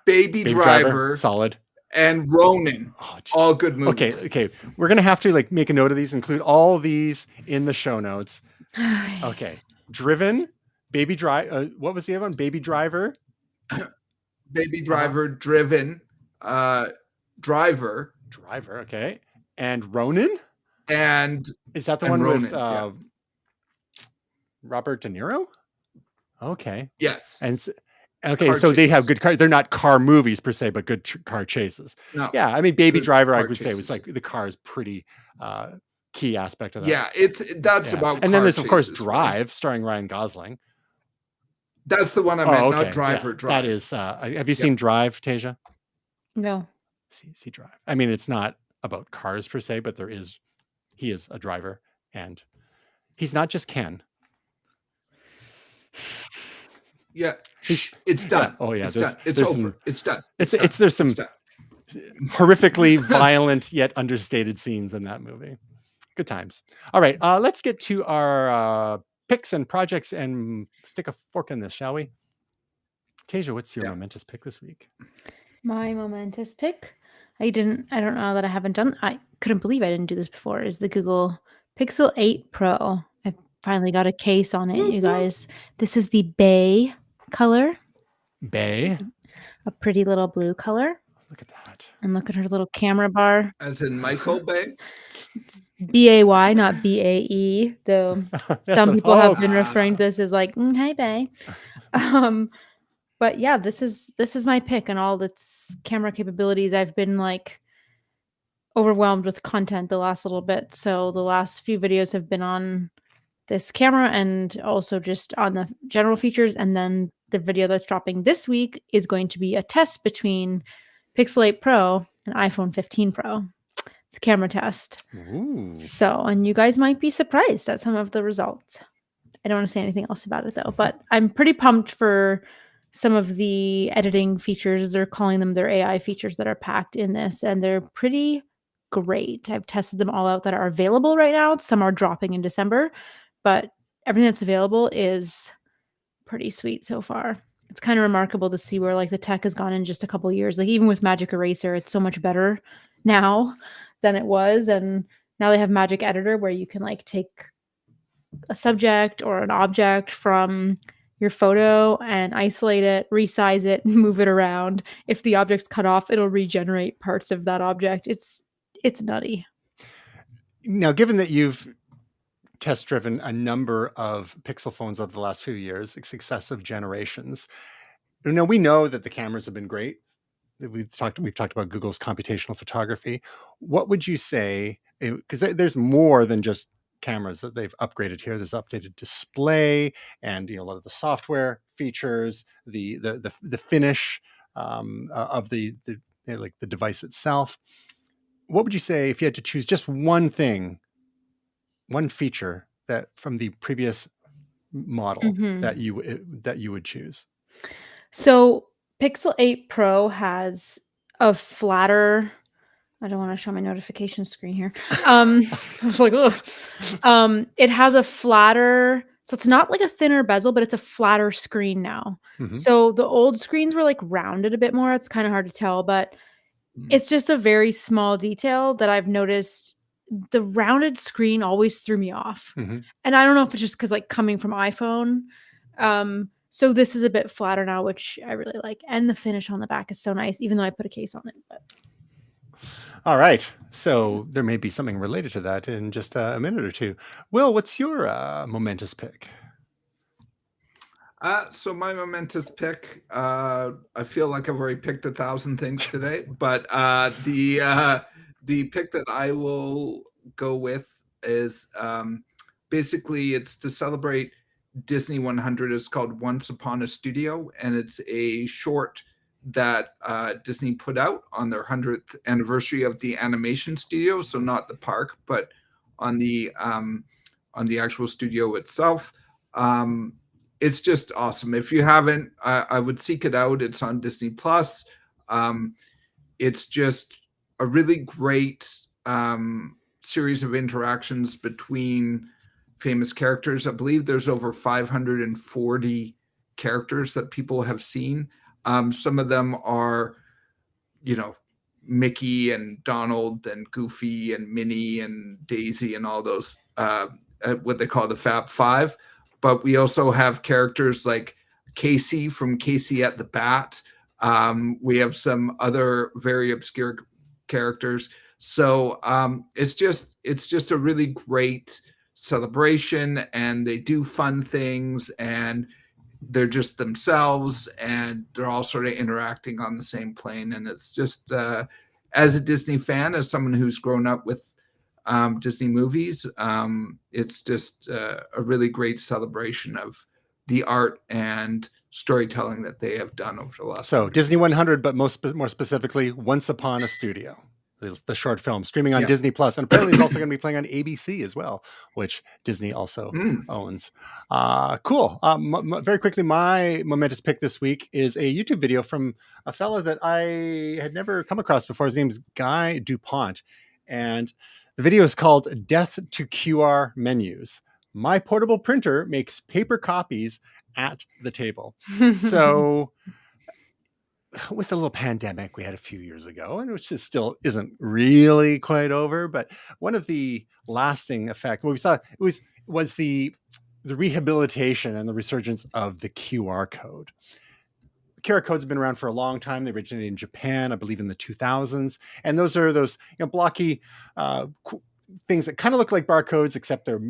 Baby Driver, solid, and Ronin, all good movies. Okay, we're gonna have to like make a note of these, include all these in the show notes. Okay, Driven, Baby Driver. What was the other one? Baby Driver, Baby Driver, Driven, Driver. Okay, and Ronin. And is that the one Ronin, with Robert De Niro? Okay. Yes. And okay, car so chases. They have good car. They're not car movies per se, but good car chases. No. Yeah, I mean, Baby Driver, I would say was like the car is pretty key aspect of that. Yeah, that's about. And then there's of course Drive, starring Ryan Gosling. That's the one I meant, not Driver. Yeah, Drive. That is. Have you seen Drive, Tasia? No. See Drive. I mean, it's not about cars per se, but he is a driver, and he's not just Ken. Yeah, it's done. Yeah. Oh yeah, it's done. It's over. It's done. There's some horrifically violent yet understated scenes in that movie. Good times. All right, let's get to our picks and projects and stick a fork in this, shall we? Tasia, what's your momentous pick this week? My momentous pick, I don't know that I haven't done. I couldn't believe I didn't do this before. Is the Google Pixel 8 Pro. I finally got a case on it, you guys. This is the bay color. Bay? A pretty little blue color. Look at that. And look at her little camera bar. As in Michael Bay? It's B-A-Y, not B-A-E, though some people have been referring to this as like, hey, Bay. But yeah, this is my pick and all its camera capabilities. I've been like overwhelmed with content the last little bit. So the last few videos have been on this camera and also just on the general features. And then the video that's dropping this week is going to be a test between Pixel 8 Pro and iPhone 15 Pro. It's a camera test. Ooh. So, and you guys might be surprised at some of the results. I don't want to say anything else about it though, but I'm pretty pumped for some of the editing features. They're calling them their AI features that are packed in this, and they're pretty great. I've tested them all out that are available right now. Some are dropping in December, but everything that's available is pretty sweet so far. It's kind of remarkable to see where like the tech has gone in just a couple of years. Like even with Magic Eraser, it's so much better now than it was. And now they have Magic Editor where you can like take a subject or an object from your photo and isolate it, resize it, move it around. If the object's cut off, it'll regenerate parts of that object. It's nutty. Now, given that you've test driven a number of Pixel phones over the last few years, successive generations, now we know that the cameras have been great. We've talked about Google's computational photography. What would you say? Because there's more than just cameras that they've upgraded here. There's updated display and a lot of the software features, the finish of the device itself. What would you say if you had to choose just one thing, one feature that from the previous model that you would choose? So Pixel 8 Pro has a flatter. I don't want to show my notification screen here. I was like, ugh. It has a flatter, so it's not like a thinner bezel, but it's a flatter screen now. So the old screens were like rounded a bit more. It's kind of hard to tell, but it's just a very small detail that I've noticed. The rounded screen always threw me off. And I don't know if it's just because like coming from iPhone. So this is a bit flatter now, which I really like. And the finish on the back is so nice, even though I put a case on it. But All right. So there may be something related to that in just a minute or two. Will, what's your momentous pick? So my momentous pick, I feel like I've already picked 1,000 things today, but the pick that I will go with is basically it's to celebrate Disney 100. It's called Once Upon a Studio, and it's a short that Disney put out on their 100th anniversary of the animation studio. So not the park, but on the actual studio itself. It's just awesome. If you haven't, I would seek it out. It's on Disney Plus. It's just a really great series of interactions between famous characters. I believe there's over 540 characters that people have seen. Some of them are, Mickey and Donald and Goofy and Minnie and Daisy and all those, what they call the Fab Five. But we also have characters like Casey from Casey at the Bat. We have some other very obscure characters. So it's just a really great celebration, and they do fun things, and they're just themselves, and they're all sort of interacting on the same plane. And it's just, as a Disney fan, as someone who's grown up with Disney movies, it's just a really great celebration of the art and storytelling that they have done over the last. So Disney 100, but more specifically, Once Upon a Studio, the short film streaming on Disney Plus, and apparently it's also going to be playing on ABC as well, which Disney also owns. Cool. Very quickly, my momentous pick this week is a YouTube video from a fellow that I had never come across before. His name's Guy DuPont, and the video is called Death to QR Menus. My portable printer makes paper copies at the table. So with the little pandemic we had a few years ago, and which is still isn't really quite over, but one of the lasting effects, what we saw was the rehabilitation and the resurgence of the QR code. QR codes have been around for a long time. They originated in Japan, I believe, in the 2000s. And those are those blocky things that kind of look like barcodes, except they're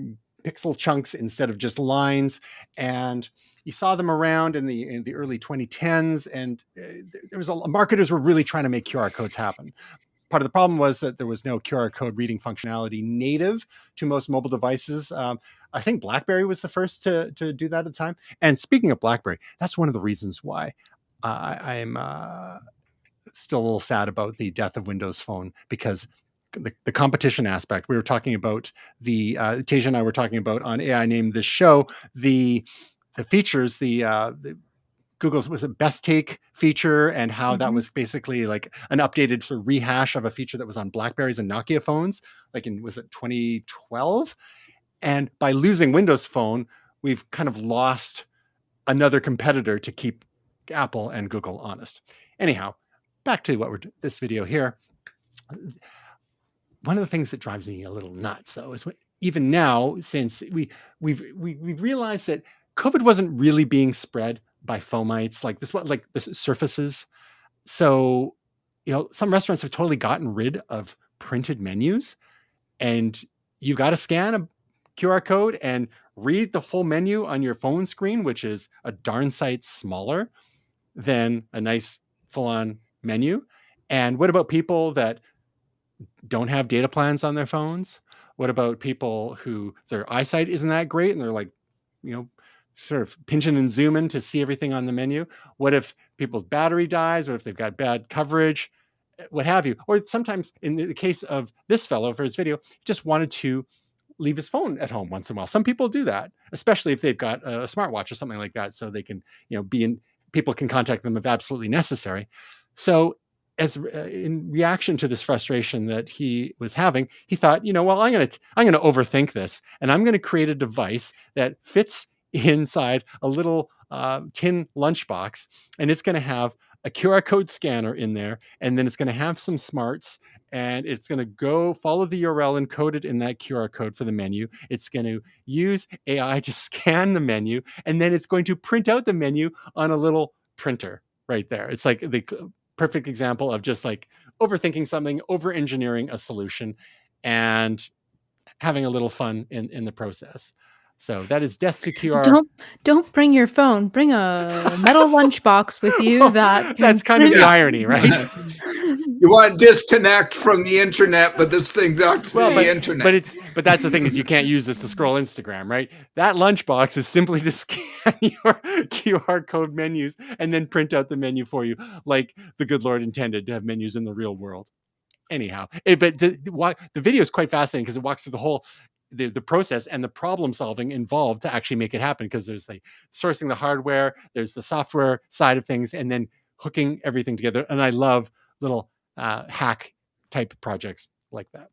pixel chunks instead of just lines. And you saw them around in the early 2010s. And there was marketers were really trying to make QR codes happen. Part of the problem was that there was no QR code reading functionality native to most mobile devices. I think BlackBerry was the first to do that at the time. And speaking of BlackBerry, that's one of the reasons why I'm still a little sad about the death of Windows Phone, because the competition aspect we were talking about, Tasia and I were talking about on AI Named This Show, the features, the Google's was a best take feature, and how that was basically like an updated sort of rehash of a feature that was on BlackBerries and Nokia phones, like was it 2012? And by losing Windows Phone, we've kind of lost another competitor to keep Apple and Google honest. Anyhow, back to this video here. One of the things that drives me a little nuts, though, is even now, since we've realized that COVID wasn't really being spread by fomites like the surfaces. So, some restaurants have totally gotten rid of printed menus, and you've got to scan a QR code and read the whole menu on your phone screen, which is a darn sight smaller than a nice full-on menu. And what about people that don't have data plans on their phones? What about people who their eyesight isn't that great and they're like, sort of pinching and zooming to see everything on the menu? What if people's battery dies? What if they've got bad coverage? What have you? Or sometimes in the case of this fellow for his video, he just wanted to leave his phone at home once in a while. Some people do that, especially if they've got a smartwatch or something like that, so they can, people can contact them if absolutely necessary. So as in reaction to this frustration that he was having, he thought, well, I'm going to overthink this, and I'm going to create a device that fits inside a little tin lunchbox, and it's going to have a QR code scanner in there, and then it's going to have some smarts, and it's going to go follow the URL encoded in that QR code for the menu. It's going to use AI to scan the menu, and then it's going to print out the menu on a little printer right there. It's like the perfect example of just like overthinking something, over engineering a solution, and having a little fun in the process. So that is death to QR. Don't bring your phone. Bring a metal lunchbox with you that can That's kind of the Yeah. irony, right? You want to disconnect from the internet, but this thing talks to the internet. But that's the thing, is you can't use this to scroll Instagram, right? That lunchbox is simply to scan your QR code menus and then print out the menu for you, like the good Lord intended to have menus in the real world. Anyhow, but the video is quite fascinating because it walks through the whole the process and the problem solving involved to actually make it happen, because there's the sourcing the hardware, there's the software side of things, and then hooking everything together. And I love little hack type projects like that.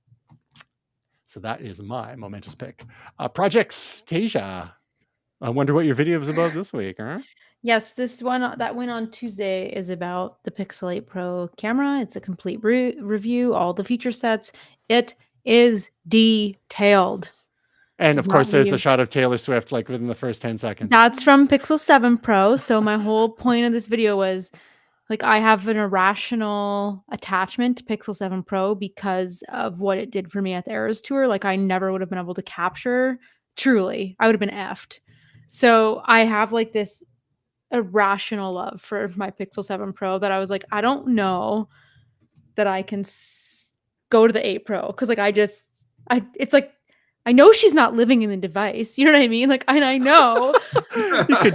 So that is my momentous pick. Projects, Tasia. I wonder what your video was about this week, huh? Yes, this one that went on Tuesday is about the Pixel 8 Pro camera. It's a complete review, all the feature sets. It is detailed. And Does of course, not there's leave- a shot of Taylor Swift like within the first 10 seconds. That's from Pixel 7 Pro. So my whole point of this video was, like, I have an irrational attachment to Pixel 7 Pro because of what it did for me at the Eras Tour. Like, I never would have been able to capture. Truly, I would have been effed. So I have like this irrational love for my Pixel 7 Pro that I was like, I don't know that I can go to the 8 Pro, because like it's like, I know she's not living in the device. You know what I mean? Like, I know. You could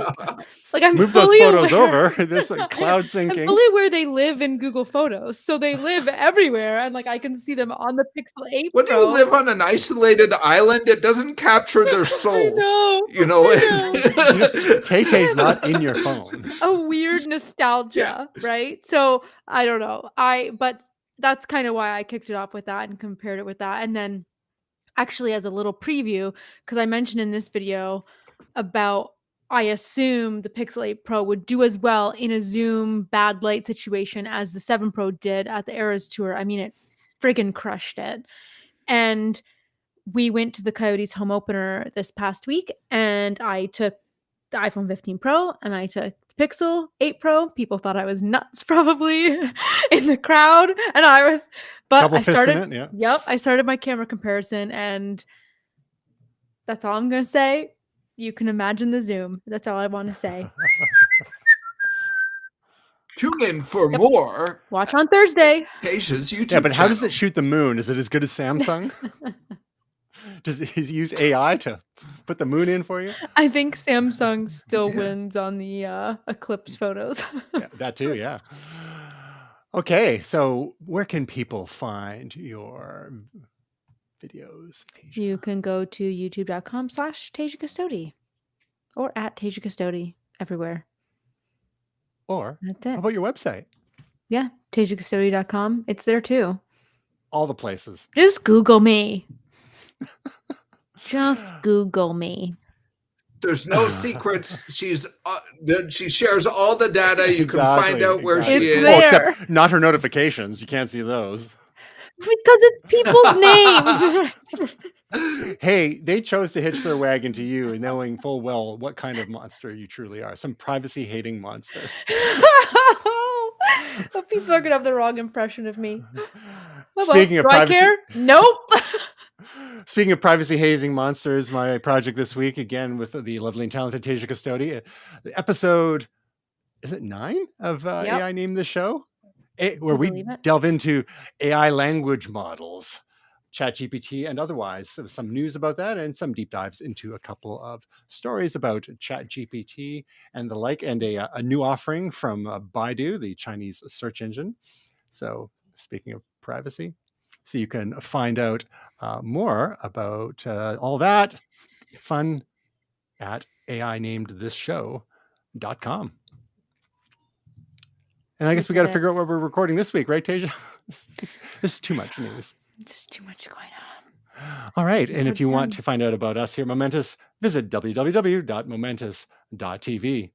Like, I'm move those fully photos aware. over. There's like cloud syncing. I'm fully aware they live in Google Photos, so they live everywhere, and like I can see them on the Pixel 8 What do Pro. you live on an isolated island? It doesn't capture their souls. I know. Tay-Tay's not in your phone. A weird nostalgia, right? So I don't know. But that's kind of why I kicked it off with that and compared it with that. And then actually, as a little preview, because I mentioned in this video about, I assume the Pixel 8 Pro would do as well in a zoom bad light situation as the 7 Pro did at the Eras Tour. I mean, it friggin' crushed it. And we went to the Coyotes home opener this past week, and I took the iPhone 15 Pro and I took the Pixel 8 Pro. People thought I was nuts probably in the crowd, and I was, but Double I fisting started, it, yeah. Yep, I started my camera comparison, and that's all I'm going to say. You can imagine the zoom. That's all I want to say. Tune in for more. Watch on Thursday. Tasia's YouTube Yeah, but how does channel. it shoot the moon? Is it as good as Samsung? Does it use AI to put the moon in for you? I think Samsung still wins on the eclipse photos. Yeah, that too, yeah. Okay, so where can people find your videos, Tasia? You can go to youtube.com/Tasia Custodi or at Tasia Custodi everywhere. Or That's how it. about your website? Yeah, TasiaCustodi.com. It's there too. All the places. Just Google me. Just Google me. There's no secrets. She shares all the data. You can find out where she It's is. there. Well, except not her notifications. You can't see those. Because it's people's names. Hey, they chose to hitch their wagon to you, knowing full well what kind of monster you truly are. Some privacy-hating monster. But people are gonna have the wrong impression of me. Well, Speaking of do privacy, I care? Nope. Speaking of privacy-hazing monsters, my project this week, again with the lovely and talented Tasia Custodi, the episode, is it 9 of AI Name This Show? Where we delve into AI language models, ChatGPT and otherwise. So some news about that and some deep dives into a couple of stories about ChatGPT and the like, and a new offering from Baidu, the Chinese search engine. So speaking of privacy, so you can find out more about all that fun at AInamedThisShow.com. And I guess we got to figure out what we're recording this week, right, Tasia? There's too much news. Just too much going on. All right. And if you want to find out about us here at Momentous, visit www.momentous.tv.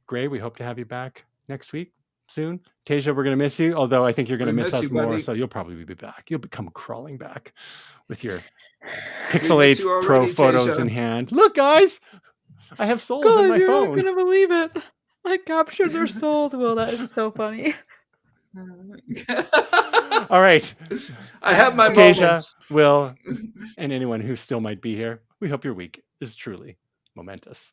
Gray, we hope to have you back next week soon. Tasia, we're going to miss you. Although I think you're going to We miss miss us you, more. buddy. So you'll probably be back. You'll come crawling back with your We Pixel miss 8 you Pro already, photos Tasia. in hand. Look, guys, I have souls in God, my you're phone. not gonna believe it. I captured their souls. Will, that is so funny. All right. I have my Tasia, moments. Will, and anyone who still might be here, we hope your week is truly momentous.